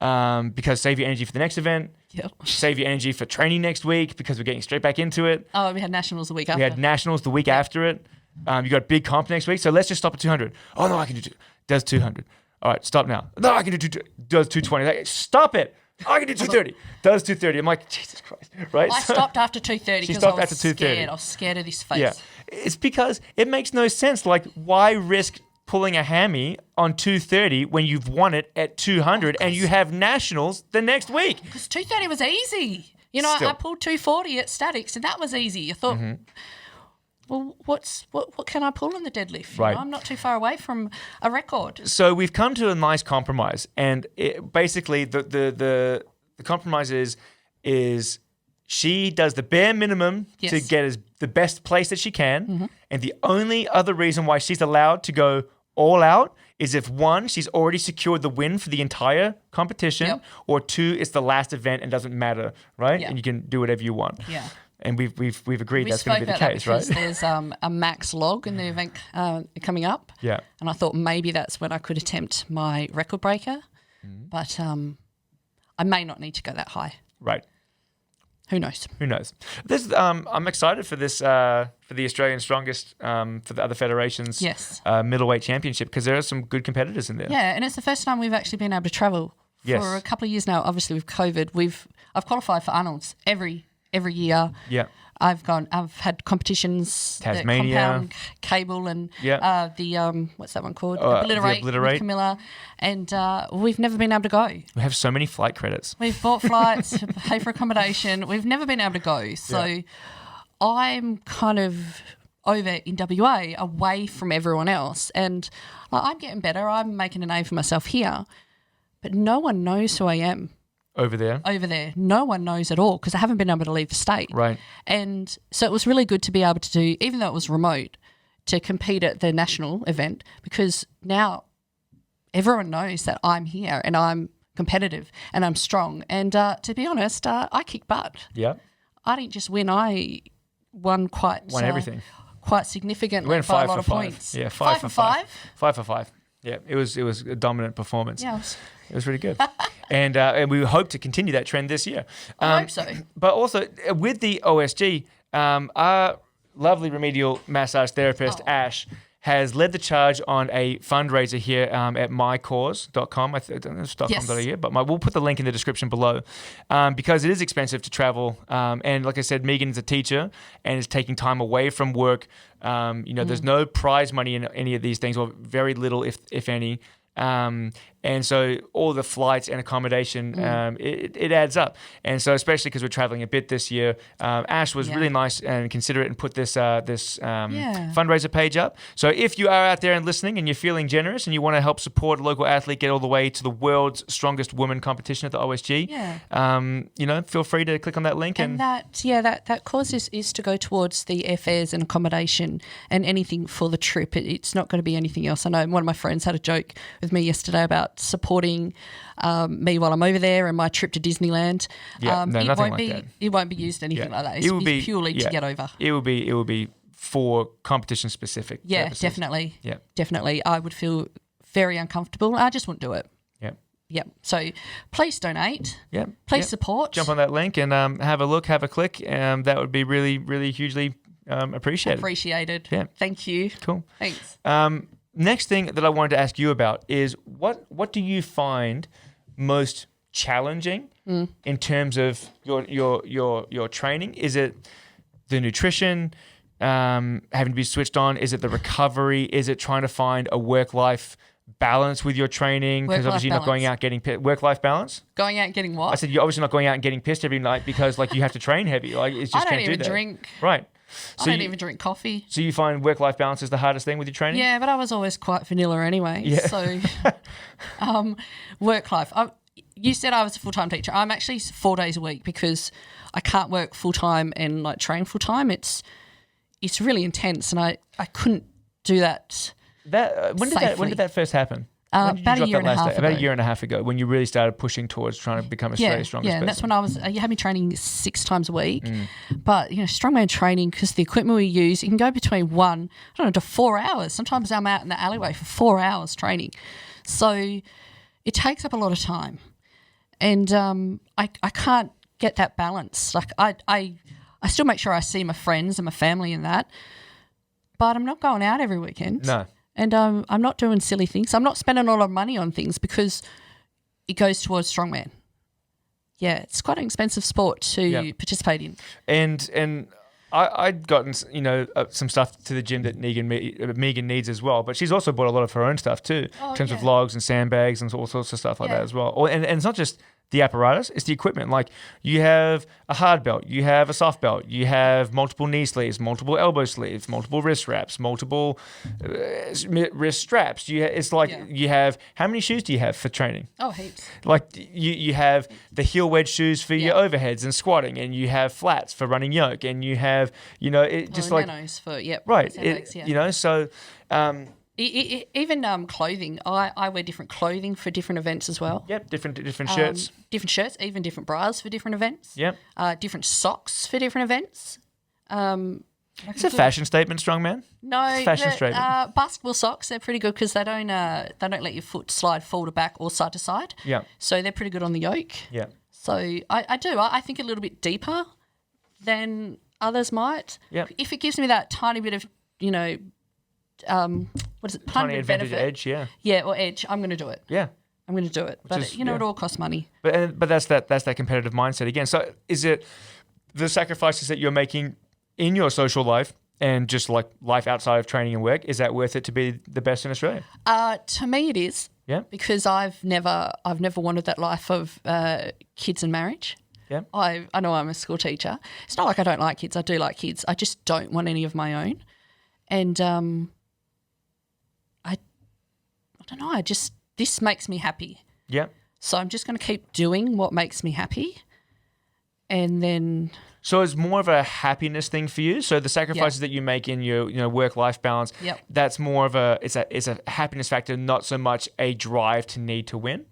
Because save your energy for the next event. Yep. Save your energy for training next week because we're getting straight back into it. Oh, we had nationals the week after. We had nationals the week after it. You got big comp next week, so let's just stop at 200. Oh, no, I can do does 200. All right, stop now. No, I can do does 220. Like, stop it. I can do 230. Does 230. I'm like, Jesus Christ, right? I stopped after 230 because I was scared. I was scared of this face. Yeah, it's because it makes no sense. Like, why risk pulling a hammy on 230 when you've won it at 200 and you have nationals the next week? Because 230 was easy. You know, I pulled 240 at statics and that was easy. I thought, well, what can I pull in the deadlift? You know, I'm not too far away from a record. So we've come to a nice compromise, and basically the compromise is she does the bare minimum to get the best place that she can, and the only other reason why she's allowed to go all out is if 1, she's already secured the win for the entire competition, or 2, it's the last event and doesn't matter, right? And you can do whatever you want. Yeah. And we've agreed that's going to be the case, right? There's a max log in the event coming up. Yeah. And I thought maybe that's when I could attempt my record breaker, but I may not need to go that high. Right. Who knows? Who knows? I'm excited for this for the Australian Strongest for the other federations middleweight championship because there are some good competitors in there. Yeah, and it's the first time we've actually been able to travel for a couple of years now. Obviously with COVID, I've qualified for Arnold's every year. Yeah. I've had competitions, Tasmania, compound cable, and the what's that one called? Obliterate with Camilla, and we've never been able to go. We have so many flight credits. We've bought flights, pay for accommodation. We've never been able to go. So I'm kind of over in WA, away from everyone else, and I'm getting better. I'm making a name for myself here, but no one knows who I am. Over there? No one knows at all because I haven't been able to leave the state. Right. And so it was really good to be able to do, even though it was remote, to compete at the national event because now everyone knows that I'm here and I'm competitive and I'm strong. And to be honest, I kick butt. Yeah. I didn't just win. I won everything. Quite significantly went by a lot of points. Yeah, 5 for 5. 5 for 5. Yeah, it was a dominant performance. Yeah, it was really good. And we hope to continue that trend this year. I hope so. But also with the O.S.G, our lovely remedial massage therapist, Ash, has led the charge on a fundraiser here at mycause.com. I don't know if it's .com.au, but we'll put the link in the description below because it is expensive to travel. And like I said, Megan's a teacher and is taking time away from work. There's no prize money in any of these things, or very little, if any. And so all the flights and accommodation, it adds up. And so especially because we're traveling a bit this year, Ash was really nice and considerate and put this fundraiser page up. So if you are out there and listening and you're feeling generous and you want to help support a local athlete get all the way to the world's strongest woman competition at the O.S.G, feel free to click on that link. And that cause is to go towards the airfares and accommodation and anything for the trip. It's not going to be anything else. I know one of my friends had a joke with me yesterday about supporting me while I'm over there and my trip to Disneyland. It won't be used anything like that. It will be purely to get over. It will be for competition specific. Yeah, purposes. definitely. Yeah, definitely. I would feel very uncomfortable. I just wouldn't do it. Yeah. Yep. So please donate. Yep. Please support. Jump on that link and have a look, have a click. That would be really, really hugely appreciated. Yeah. Thank you. Cool. Thanks. Next thing that I wanted to ask you about is what do you find most challenging in terms of your training? Is it the nutrition having to be switched on? Is it the recovery? Is it trying to find a work-life balance with your training? Because obviously you're not going out getting pissed. Work-life balance? Going out and getting what? I said you're obviously not going out and getting pissed every night because you have to train heavy. It's just I don't even drink. Right. I don't even drink coffee. So you find work-life balance is the hardest thing with your training? Yeah, but I was always quite vanilla anyway. Yeah. So work-life. You said I was a full-time teacher. I'm actually 4 days a week because I can't work full-time and train full-time. it's really intense, and I couldn't do that. When did that first happen? About a year and a half ago. About a year and a half ago, when you really started pushing towards trying to become Australia's strongest person. Yeah, and that's when I was, you had me training 6 times a week. But, strongman training, because the equipment we use, it can go between to 4 hours. Sometimes I'm out in the alleyway for 4 hours training. So it takes up a lot of time. And I can't get that balance. Like, I still make sure I see my friends and my family and that, but I'm not going out every weekend. No. And I'm not doing silly things. I'm not spending a lot of money on things because it goes towards strongman. Yeah, it's quite an expensive sport to participate in. And I'd gotten some stuff to the gym that Megan needs as well, but she's also bought a lot of her own stuff too, in terms of logs and sandbags and all sorts of stuff like that as well. And it's not just the apparatus, it's the equipment. Like, you have a hard belt, you have a soft belt, you have multiple knee sleeves, multiple elbow sleeves, multiple wrist wraps, multiple wrist straps. You have, how many shoes do you have for training? Oh, heaps. Like, you have the heel wedge shoes for your overheads and squatting, and you have flats for running yoke, and you have, nanos for, right. Sandbags, So... even clothing, I wear different clothing for different events as well. Yep, different shirts. Different shirts, even different bras for different events. Yep. Different socks for different events. It's a fashion statement, strongman. No, it's a fashion statement. Basketball socks, they're pretty good because they don't let your foot slide forward or back or side to side. Yeah. So they're pretty good on the yoke. Yeah. So I think a little bit deeper than others might. Yeah. If it gives me that tiny bit of, what is it? Tiny advantage edge, yeah, or edge. I'm going to do it. Yeah, I'm going to do it. But it all costs money. But that's that competitive mindset again. So is it the sacrifices that you're making in your social life and just like life outside of training and work? Is that worth it to be the best in Australia? To me, it is. Yeah. Because I've never wanted that life of kids and marriage. Yeah. I know I'm a school teacher. It's not like I don't like kids. I do like kids. I just don't want any of my own. And I don't know. This makes me happy. Yeah. So I'm just going to keep doing what makes me happy, and then. So it's more of a happiness thing for you. So the sacrifices that you make in your work-life balance, that's more of it's a happiness factor, not so much a drive to need to win.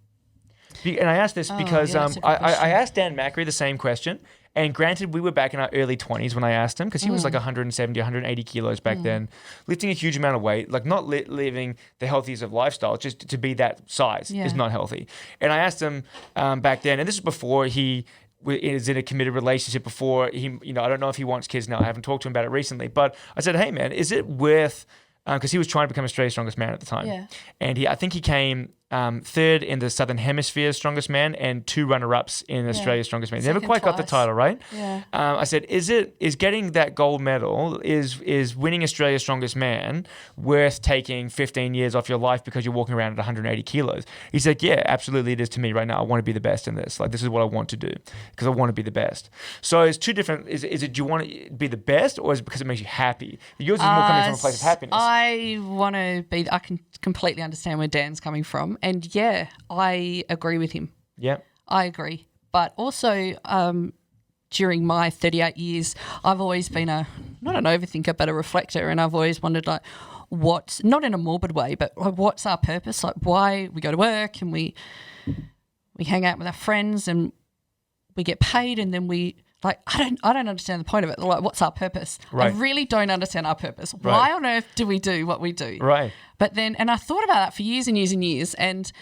And I asked this because I asked Dan Macri the same question. And granted, we were back in our early 20s when I asked him, because he was like 170, 180 kilos back then, lifting a huge amount of weight, like not living the healthiest of lifestyle, just to be that size is not healthy. And I asked him back then, and this is before he is in a committed relationship, before he, I don't know if he wants kids now. I haven't talked to him about it recently, but I said, hey man, is it worth, because he was trying to become Australia's strongest man at the time. Yeah. And I think he came third in the Southern Hemisphere's strongest man and 2 runner-ups in Australia's strongest man. He never quite got the title, right? Yeah. I said, is getting that gold medal, is winning Australia's strongest man worth taking 15 years off your life because you're walking around at 180 kilos? He said, yeah, absolutely it is to me right now. I want to be the best in this. Like, this is what I want to do because I want to be the best. So it's two different, is it do you want to be the best, or is it because it makes you happy? Yours is more coming from a place of happiness. I want to be, I can completely understand where Dan's coming from. And yeah, I agree with him. Yeah. I agree. But also during my 38 years, I've always been not an overthinker, but a reflector. And I've always wondered, like, what's, not in a morbid way, but what's our purpose? Like, why we go to work and we hang out with our friends and we get paid, and then we, like, I don't understand the point of it. Like, what's our purpose? Right. I really don't understand our purpose. Right. Why on earth do we do what we do? Right. But then, and I thought about that for years and years and years, and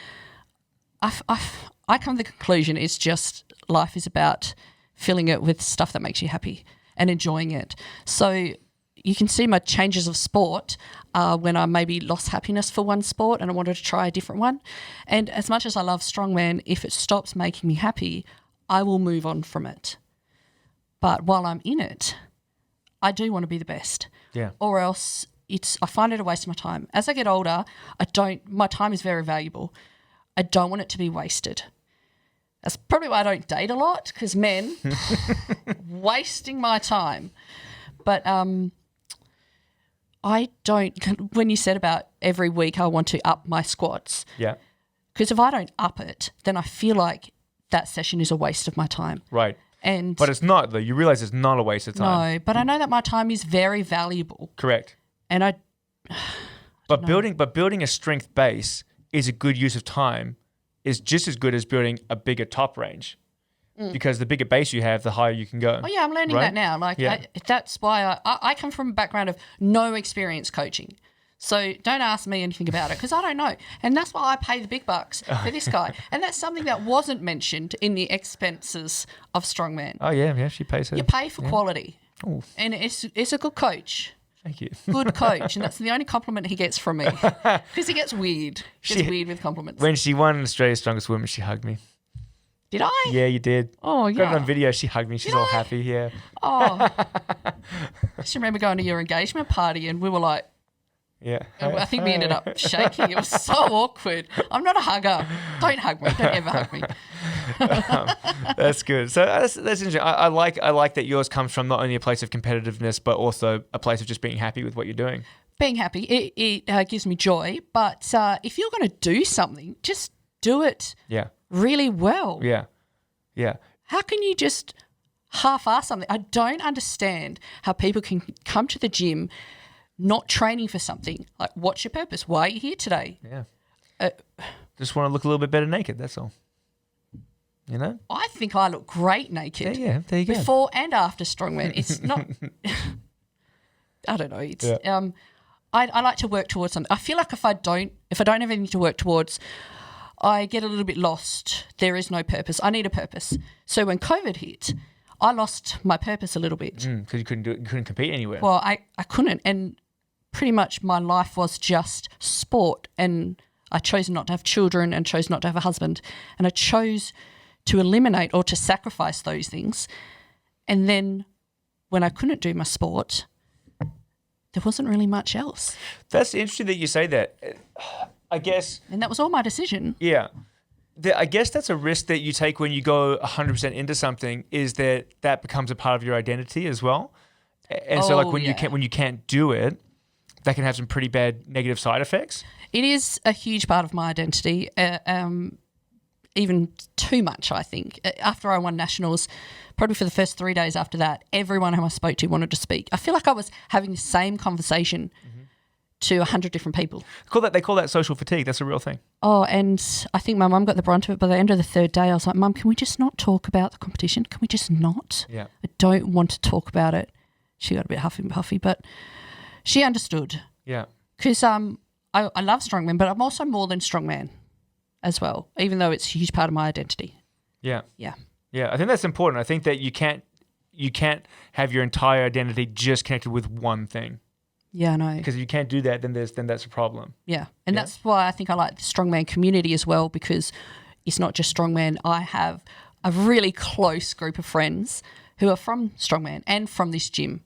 I come to the conclusion it's just life is about filling it with stuff that makes you happy and enjoying it. So you can see my changes of sport when I maybe lost happiness for one sport and I wanted to try a different one. And as much as I love strongman, if it stops making me happy, I will move on from it. But while I'm in it, I do want to be the best. Yeah. Or else I find it a waste of my time. As I get older, my time is very valuable. I don't want it to be wasted. That's probably why I don't date a lot, because men, wasting my time. But I don't, when you said about every week I want to up my squats. Yeah. Because if I don't up it, then I feel like that session is a waste of my time. Right. But it's not, though. You realize it's not a waste of time. No, but I know that my time is very valuable. Correct. And But building a strength base is a good use of time, is just as good as building a bigger top range. Because the bigger base you have, the higher you can go. Oh, yeah, I'm learning that now. That's why I come from a background of no experience coaching. So don't ask me anything about it because I don't know. And that's why I pay the big bucks for this guy. And that's something that wasn't mentioned in the expenses of Strongman. Oh, yeah, she pays her. You pay for quality. Ooh. And it's a good coach. Thank you. Good coach. And that's the only compliment he gets from me because he gets weird. Weird with compliments. When she won Australia's Strongest Woman, she hugged me. Did I? Yeah, you did. Oh, yeah. Got it on video. She hugged me. She's all happy. Yeah. Oh. I just remember going to your engagement party and we were like, yeah. I think we ended up shaking. It was so awkward. I'm not a hugger. Don't hug me. Don't ever hug me. That's good. So that's interesting. I like that yours comes from not only a place of competitiveness, but also a place of just being happy with what you're doing. Being happy. It gives me joy. But if you're going to do something, just do it. Yeah. Really well. Yeah. Yeah. How can you just half-ass something? I don't understand how people can come to the gym not training for something. Like, what's your purpose? Why are you here today? Yeah. Just want to look a little bit better naked, that's all. You know? I think I look great naked. Yeah, there you go. Before and after Strongman. It's not... I don't know. It's I like to work towards something. I feel like if I don't have anything to work towards, I get a little bit lost. There is no purpose. I need a purpose. So when COVID hit, I lost my purpose a little bit. Because you couldn't do it, you couldn't compete anywhere. Well, I couldn't, and pretty much my life was just sport, and I chose not to have children and chose not to have a husband, and I chose to eliminate or to sacrifice those things. And then when I couldn't do my sport, there wasn't really much else. That's interesting that you say that. I guess... And that was all my decision. Yeah. I guess that's a risk that you take when you go 100% into something, is that becomes a part of your identity as well. And so like when you can't do it, that can have some pretty bad negative side effects. It is a huge part of my identity, even too much, I think. After I won Nationals, probably for the first 3 days after that, everyone who I spoke to wanted to speak. I feel like I was having the same conversation to 100 different people. They call that social fatigue. That's a real thing. Oh, and I think my mum got the brunt of it. By the end of the third day, I was like, Mum, can we just not talk about the competition? Can we just not? Yeah. I don't want to talk about it. She got a bit huffy and puffy, but she understood. Yeah. Because I love Strongman, but I'm also more than Strongman as well, even though it's a huge part of my identity. Yeah. Yeah. Yeah, I think that's important. I think that you can't have your entire identity just connected with one thing. Yeah, I know. Because if you can't do that, then that's a problem. Yeah, and that's why I think I like the Strongman community as well, because it's not just Strongman. I have a really close group of friends who are from Strongman and from this gym.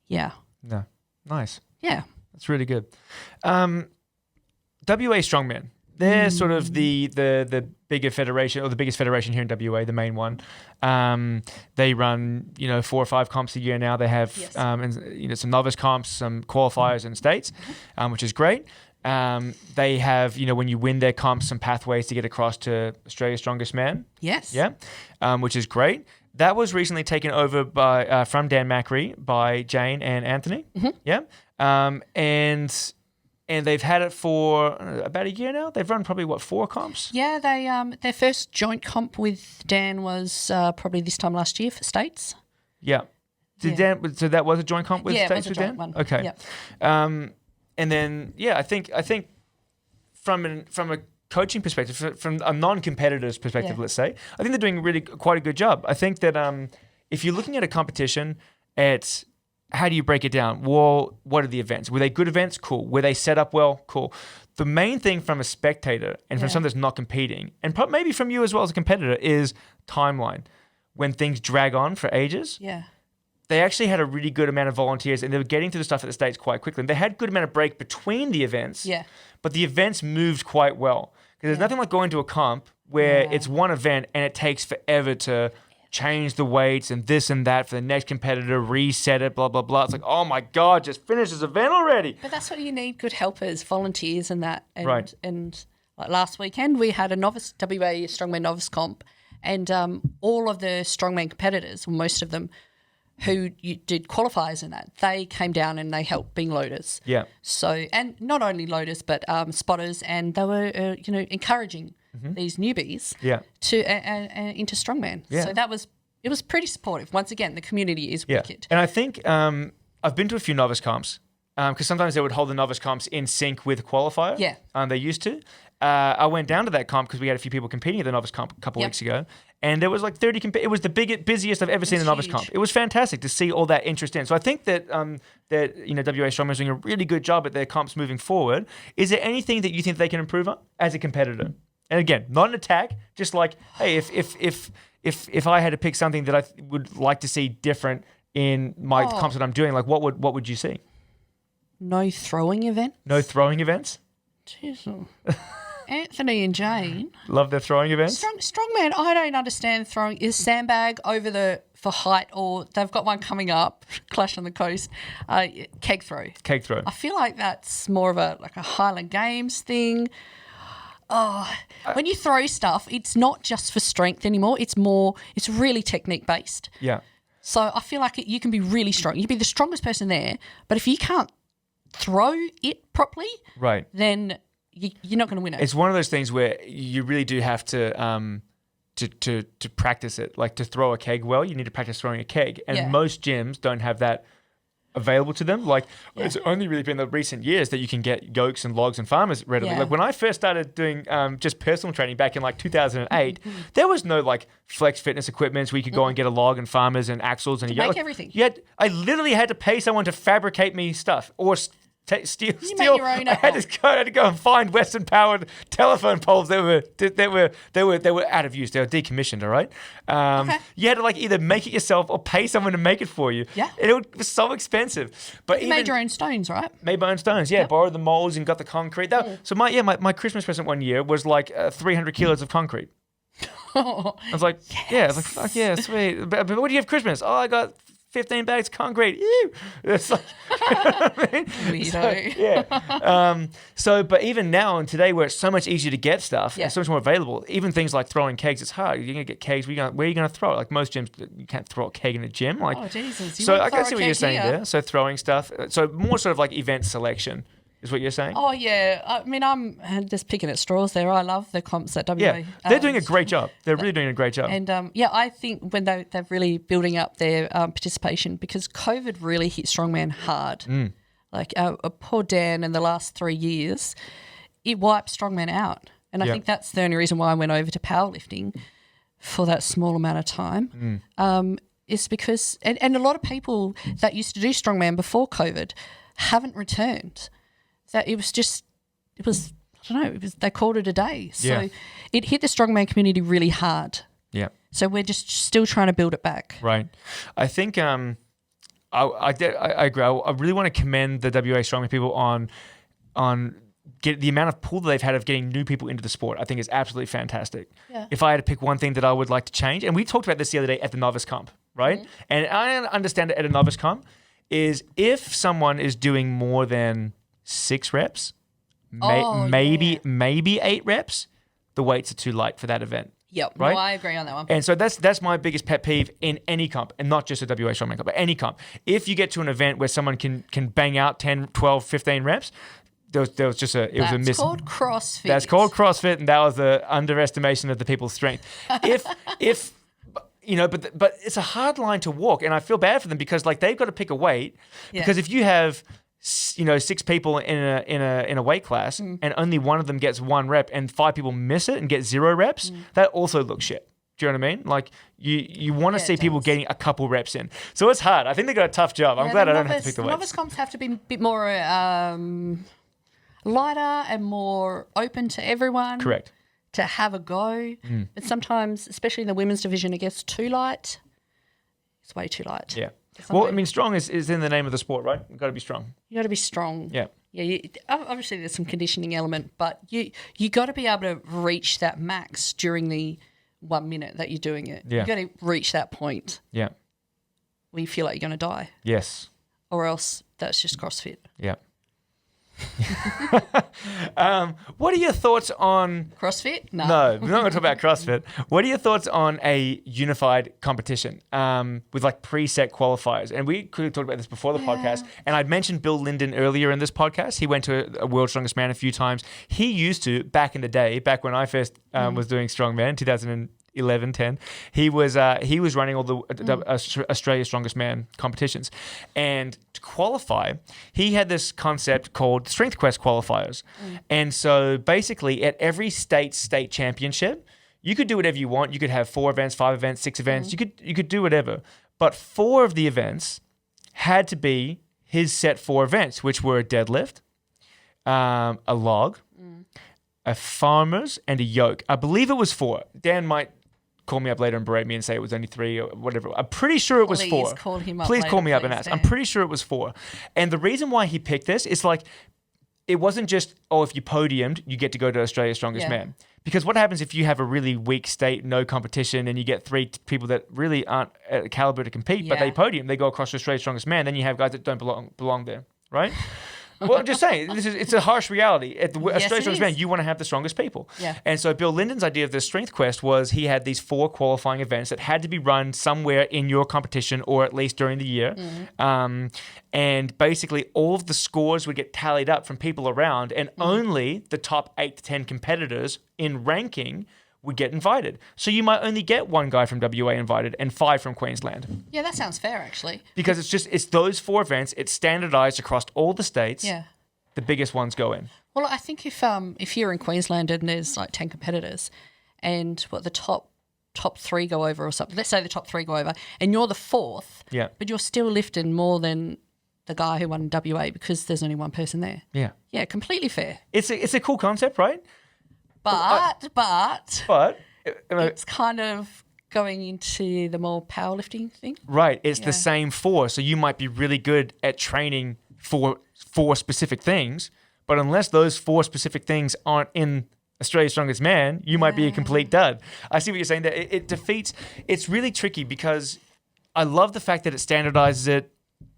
Yeah. No. Nice. Yeah. That's really good. WA Strongman. They're sort of the bigger federation, or the biggest federation here in WA, the main one. They run 4 or 5 comps a year now. They have some novice comps, some qualifiers and states, which is great. They have when you win their comps, some pathways to get across to Australia's Strongest Man. Yes. Yeah, which is great. That was recently taken over by from Dan Macri by Jane and Anthony. Mm-hmm. Yeah, and they've had it for about a year now. They've run probably, 4 comps? Yeah, they their first joint comp with Dan was probably this time last year for states. Yeah. Dan, so that was a joint comp with states with Dan? One. Okay. Yeah. And then, I think from a coaching perspective, from a non-competitor's perspective, let's say, I think they're doing really quite a good job. I think that if you're looking at a competition, it's... How do you break it down? Well, what are the events? Were they good events? Cool. Were they set up well? Cool. The main thing from a spectator and from someone that's not competing, and maybe from you as well as a competitor, is timeline. When things drag on for ages, they actually had a really good amount of volunteers, and they were getting through the stuff at the States quite quickly. And they had a good amount of break between the events, but the events moved quite well. Because there's nothing like going to a comp where it's one event and it takes forever to change the weights and this and that for the next competitor, reset it, blah, blah, blah. It's like, oh my God, just finish this event already. But that's what you need, good helpers, volunteers and that. And, right. And like last weekend, we had a novice, WA Strongman novice comp, And all of the strongman competitors, or most of them, who did qualifiers in that, they came down and they helped being loaders. Yeah. So, and not only loaders, but spotters, and they were, encouraging these newbies to into strongman. Yeah. So it was pretty supportive. Once again, the community is wicked. And I think I've been to a few novice comps because sometimes they would hold the novice comps in sync with qualifier. Yeah. They used to. I went down to that comp because we had a few people competing at the novice comp a couple weeks ago, and there was like 30. It was the busiest I've ever seen the novice comp. It was fantastic to see all that interest in. So I think that WA Strongman is doing a really good job at their comps moving forward. Is there anything that you think they can improve on as a competitor? And again, not an attack, just like, hey, if I had to pick something that I would like to see different in my comps that I'm doing, like what would you see? No throwing event. No throwing events. Jeez. Anthony and Jane love their throwing events. Strongman, I don't understand throwing. Is sandbag for height, or they've got one coming up, Clash on the Coast, keg throw. Keg throw. I feel like that's more of a Highland Games thing. Oh, when you throw stuff, it's not just for strength anymore. It's really technique based. Yeah. So I feel like you can be really strong. You can be the strongest person there, but if you can't throw it properly, right, then you're not going to win it. It's one of those things where you really do have to practice it. Like to throw a keg well, you need to practice throwing a keg. And most gyms don't have that available to them. Like it's only really been the recent years that you can get yokes and logs and farmers readily. Like when I first started doing just personal training back in like 2008, there was no like flex fitness equipment where you could go and get a log and farmers and axles and make everything. I literally had to pay someone to fabricate me stuff or steal. Make your own. I had to go and find Western powered telephone poles that were out of use. They were decommissioned. All right. You had to like either make it yourself or pay someone to make it for you. Yeah. And it was so expensive. But you made your own stones, right? Made my own stones. Yeah. Borrowed the molds and got the concrete. So my Christmas present one year was like 300 kilos of concrete. I was like, I was like, fuck yeah, sweet. But what do you have for Christmas? Oh, I got 15 bags of concrete. Ew. It's like, weirdo. But even now and today, where it's so much easier to get stuff, and so much more available, even things like throwing kegs, it's hard. You're gonna get kegs. Where are you gonna throw it? Like most gyms, you can't throw a keg in a gym. Like, oh Jesus! So I can see what you're saying there. So throwing stuff. So more sort of like event selection. Is what you're saying? Oh, yeah. I mean, I'm just picking at straws there. I love the comps at WA. Yeah, they're doing a great job. They're really doing a great job. And, I think when they're really building up their participation, because COVID really hit strongman hard. Like poor Dan in the last 3 years, it wiped strongman out. And I think that's the only reason why I went over to powerlifting for that small amount of time. Is because, and a lot of people that used to do strongman before COVID haven't returned. That it was I don't know, they called it a day. So it hit the strongman community really hard. Yeah. So we're just still trying to build it back. Right. I think I agree. I really want to commend the WA Strongman people on the amount of pull that they've had of getting new people into the sport. I think is absolutely fantastic. Yeah. If I had to pick one thing that I would like to change, and we talked about this the other day at the novice comp, right? Mm-hmm. And I understand it at a novice comp is if someone is doing more than 6 reps, maybe 8 reps, the weights are too light for that event. Yep, right? No, I agree on that one. And so that's my biggest pet peeve in any comp, and not just a WA Strongman comp, but any comp. If you get to an event where someone can bang out 10, 12, 15 reps, there was just a miss. That's called CrossFit. That's called CrossFit, and that was the underestimation of the people's strength. If but it's a hard line to walk, and I feel bad for them because like they've got to pick a weight. Yeah. Because if you have 6 people in a weight class and only one of them gets 1 rep and 5 people miss it and get 0 reps, that also looks shit. Do you know what I mean? Like you want to see people getting a couple reps in. So it's hard. I think they've got a tough job. I'm glad I don't have to pick the weights. Novice comps have to be a bit more lighter and more open to everyone. Correct. To have a go. But sometimes, especially in the women's division, it gets too light. It's way too light. Yeah. Well, I mean, strong is in the name of the sport, right? You've got to be strong. You got to be strong. Yeah. Yeah. Obviously, there's some conditioning element, but you got to be able to reach that max during the 1 minute that you're doing it. Yeah. You got to reach that point. Yeah. Where you feel like you're going to die. Yes. Or else that's just CrossFit. Yeah. What are your thoughts on CrossFit? No, we're not going to talk about CrossFit. What are your thoughts on a unified competition with like preset qualifiers? And we could have talked about this before the podcast. And I'd mentioned Bill Linden earlier in this podcast. He went to a World's Strongest Man a few times. He used to, back in the day, back when I first was doing Strongman, 2011, 10, he was running all the Australia's Strongest Man competitions. And to qualify, he had this concept called Strength Quest qualifiers. And so basically at every state championship, you could do whatever you want. You could have 4 events, 5 events, 6 events. You could do whatever. But 4 of the events had to be his set 4 events, which were a deadlift, a log, a farmer's, and a yoke. I believe it was 4. Dan might call me up later and berate me and say it was only 3 or whatever. I'm pretty sure it was 4. Please call him up. Please later, call me up please, and ask. Dan. I'm pretty sure it was 4. And the reason why he picked this is like, it wasn't just, if you podiumed, you get to go to Australia's Strongest Man. Because what happens if you have a really weak state, no competition, and you get 3 people that really aren't at a caliber to compete, but they podium, they go across to Australia's Strongest Man, then you have guys that don't belong there, right? Well, I'm just saying, it's a harsh reality. At the Australia's Strongest Man, you want to have the strongest people. Yeah. And so Bill Linden's idea of the Strength Quest was he had these 4 qualifying events that had to be run somewhere in your competition or at least during the year. And basically all of the scores would get tallied up from people around, and only the top 8 to 10 competitors in ranking would get invited. So you might only get 1 guy from WA invited and 5 from Queensland. Yeah, that sounds fair, actually. Because it's those 4 events, it's standardized across all the states. Yeah. The biggest ones go in. Well, I think if you're in Queensland and there's like 10 competitors and the top 3 go over or something, let's say the top 3 go over and you're the 4th, but you're still lifting more than the guy who won WA because there's only 1 person there. Yeah. Yeah, completely fair. It's a cool concept, right? But it's kind of going into the more powerlifting thing. Right. It's the same 4. So you might be really good at training for 4 specific things, but unless those 4 specific things aren't in Australia's Strongest Man, you might be a complete dud. I see what you're saying there. It defeats. It's really tricky because I love the fact that it standardizes it.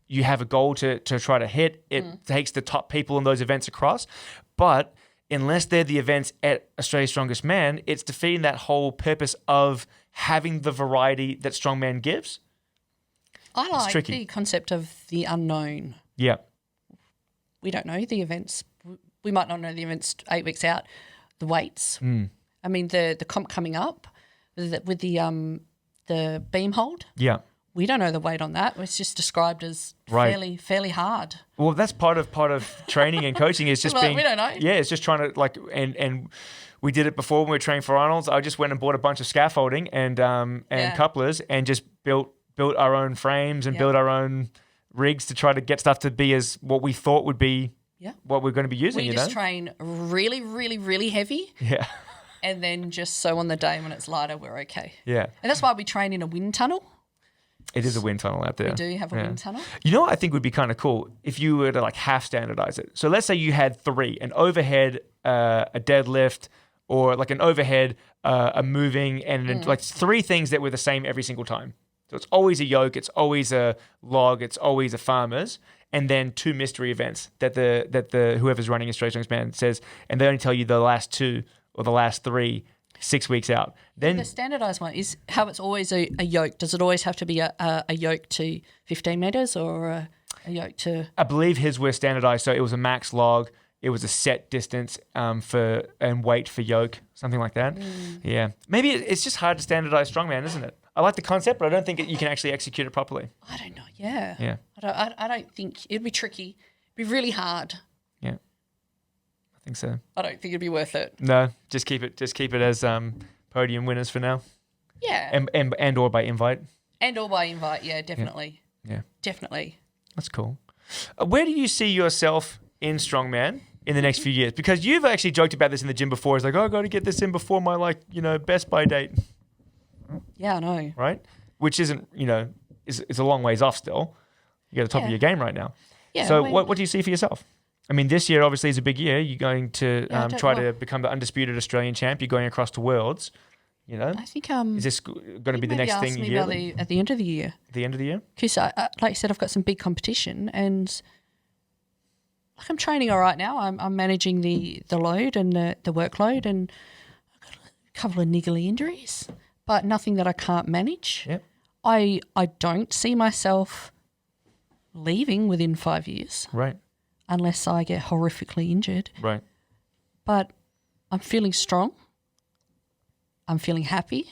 You have a goal to try to hit. It takes the top people in those events across, but unless they're the events at Australia's Strongest Man, it's defeating that whole purpose of having the variety that Strongman gives. I like the concept of the unknown. Yeah. We don't know the events. We might not know the events 8 weeks out. The weights. I mean, the comp coming up with the beam hold. Yeah. We don't know the weight on that. It's just described as fairly hard. Well, that's part of training and coaching is just being. We don't know. Yeah, it's just trying to and we did it before when we were training for Arnold's. I just went and bought a bunch of scaffolding and couplers and just built our own frames and built our own rigs to try to get stuff to be as what we thought would be what we're going to be using. We just train really, really, really heavy. Yeah. And then just so on the day when it's lighter, we're okay. Yeah. And that's why we train in a wind tunnel. It is a wind tunnel out there. We do have a wind tunnel. You know what I think would be kind of cool? If you were to like half standardize it. So let's say you had 3, an overhead, a deadlift, or like an overhead, a moving, and like 3 things that were the same every single time. So it's always a yoke, it's always a log, it's always a farmer's, and then 2 mystery events that the whoever's running Australia's Strongest Man says, and they only tell you the last 2 or the last 3 6 weeks out. Then the standardized one is how it's always a yoke. Does it always have to be a yoke to 15 meters or a yoke to? I believe his were standardized, so it was a max log. It was a set distance and weight for yoke, something like that. Yeah, maybe it's just hard to standardize strongman, isn't it? I like the concept, but I don't think you can actually execute it properly. I don't know. Yeah. I don't think it'd be tricky. It'd be really hard. Yeah. I think so. I don't think it'd be worth it. No, just keep it as podium winners for now. Yeah. And or by invite. And or by invite, yeah, definitely. Yeah. Definitely. That's cool. Where do you see yourself in strongman in the next few years? Because you've actually joked about this in the gym before. It's like, I got to get this in before my best by date. Yeah, I know. Right? Which isn't, is a long ways off still. You're at the top of your game right now. Yeah. So what do you see for yourself? I mean, this year obviously is a big year. You're going to try to become the undisputed Australian champ. You're going across to Worlds. I think is this going to be the next thing you hear? At the end of the year. The end of the year? Because, like you said, I've got some big competition, and I'm training all right now. I'm managing the load and the workload, and I've got a couple of niggly injuries, but nothing that I can't manage. Yep. I don't see myself leaving within 5 years. Right. Unless I get horrifically injured. Right. But I'm feeling strong. I'm feeling happy.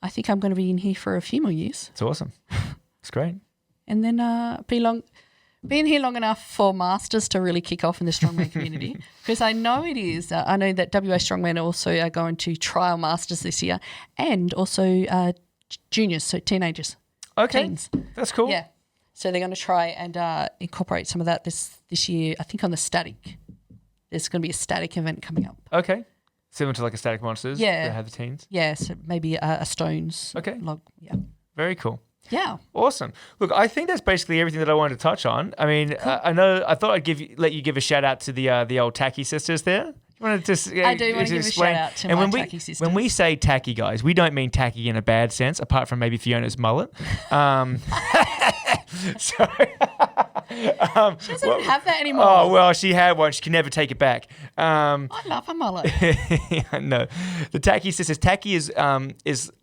I think I'm going to be in here for a few more years. It's awesome. It's great. And then being here long enough for Masters to really kick off in the Strongman community, because I know it is. I know that WA Strongman also are going to trial Masters this year, and also juniors, so teenagers. Okay, teens. That's cool. Yeah, so they're going to try and incorporate some of that this year. I think on the static, there's going to be a static event coming up. Okay, similar to like a Static Monsters. Yeah, that have the teens. Yeah, so maybe a stones. Okay, log. Yeah, very cool. Yeah. Awesome. Look, I think that's basically everything that I wanted to touch on. I mean, cool. I thought I'd let you give a shout out to the old Tacky sisters there. You wanted to I do want to give a shout out to my Tacky sisters. When we say tacky, guys, we don't mean tacky in a bad sense, apart from maybe Fiona's mullet. Sorry. She doesn't have that anymore. Oh, well, she had one. She can never take it back. I love a mullet. No. The Tacky sisters. Tacky is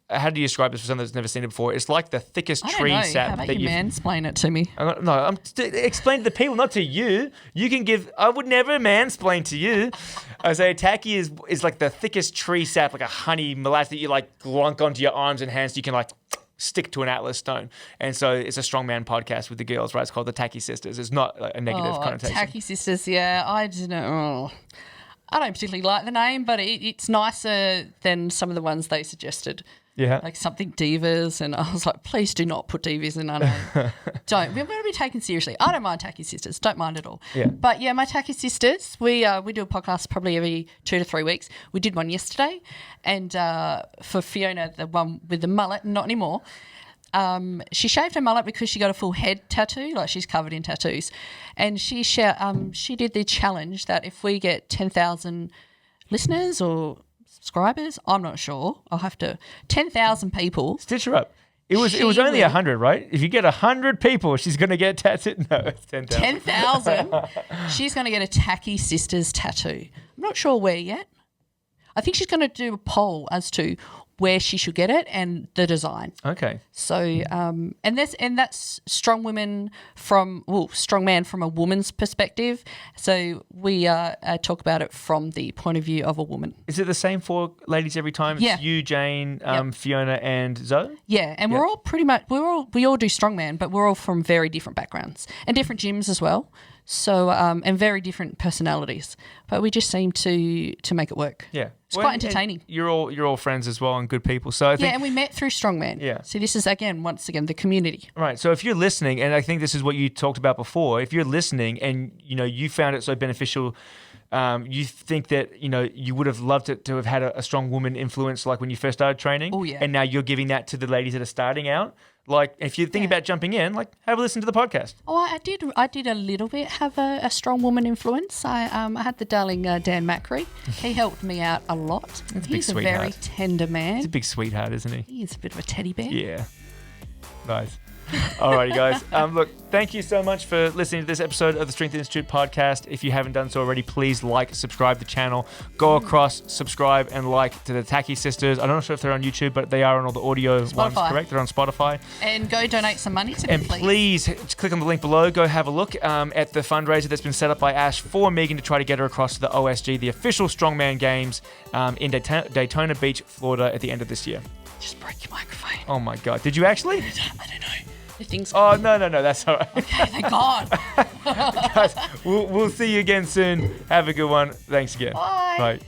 how do you describe this for someone that's never seen it before? It's like the thickest tree sap. How about you mansplain it to me? Explain to the people, not to you. You can give. I would never mansplain to you. I say tacky is like the thickest tree sap, like a honey molasses that you like glunk onto your arms and hands. So you can like stick to an Atlas stone. And so it's a strongman podcast with the girls, right? It's called the Tacky Sisters. It's not like a negative connotation. Tacky Sisters, yeah. I don't particularly like the name, but it's nicer than some of the ones they suggested. Yeah. Like something divas, and I was like, please do not put divas in our name. Don't. We're going to be taken seriously. I don't mind Tacky Sisters. Don't mind at all. Yeah. But yeah, my Tacky Sisters, we do a podcast probably every 2 to 3 weeks. We did one yesterday, and for Fiona, the one with the mullet, not anymore. She shaved her mullet because she got a full head tattoo, like she's covered in tattoos, and she did the challenge that if we get 10,000 listeners or subscribers, I'm not sure. I'll have to 10,000 people. Stitch her up. It was only 100, right? If you get 100 people, she's going to get tattooed. No, it's 10,000. 10,000. She's going to get a Tacky Sisters tattoo. I'm not sure where yet. I think she's going to do a poll as to where she should get it and the design. Okay. So, and that's strongman from a woman's perspective. So we talk about it from the point of view of a woman. Is it the same for ladies every time? It's you, Jane, Fiona, and Zoe? Yeah, and we're all pretty much we all do strongman, but we're all from very different backgrounds and different gyms as well. So and very different personalities, but we just seem to make it work. Yeah, it's quite entertaining. You're all friends as well and good people. So I think and we met through Strongman. Yeah. So this is once again the community. Right. So if you're listening, and I think this is what you talked about before, if you're listening and you found it so beneficial. You think that you would have loved it to have had a strong woman influence like when you first started training. Oh yeah. And now you're giving that to the ladies that are starting out. Like if you're thinking about jumping in, like have a listen to the podcast. Oh, I did a little bit have a strong woman influence. I had the darling Dan Macri. He helped me out a lot. He's a very tender man. He's a big sweetheart, isn't he? He's a bit of a teddy bear. Yeah. Nice. Alrighty, guys. Look, thank you so much for listening to this episode of the Strength Institute podcast. If you haven't done so already, please subscribe the channel. Go across, subscribe, and like to the Tacky Sisters. I'm not sure if they're on YouTube, but they are on all the audio ones, correct? They're on Spotify. And go donate some money to them, please. And please click on the link below. Go have a look at the fundraiser that's been set up by Ash for Megan to try to get her across to the O.S.G, the official Strongman Games in Daytona Beach, Florida at the end of this year. Just break your microphone. Oh my God. Did you actually? I don't know. The thing's no, that's all right. Okay, thank God. Guys, we'll see you again soon. Have a good one. Thanks again. Bye. Bye.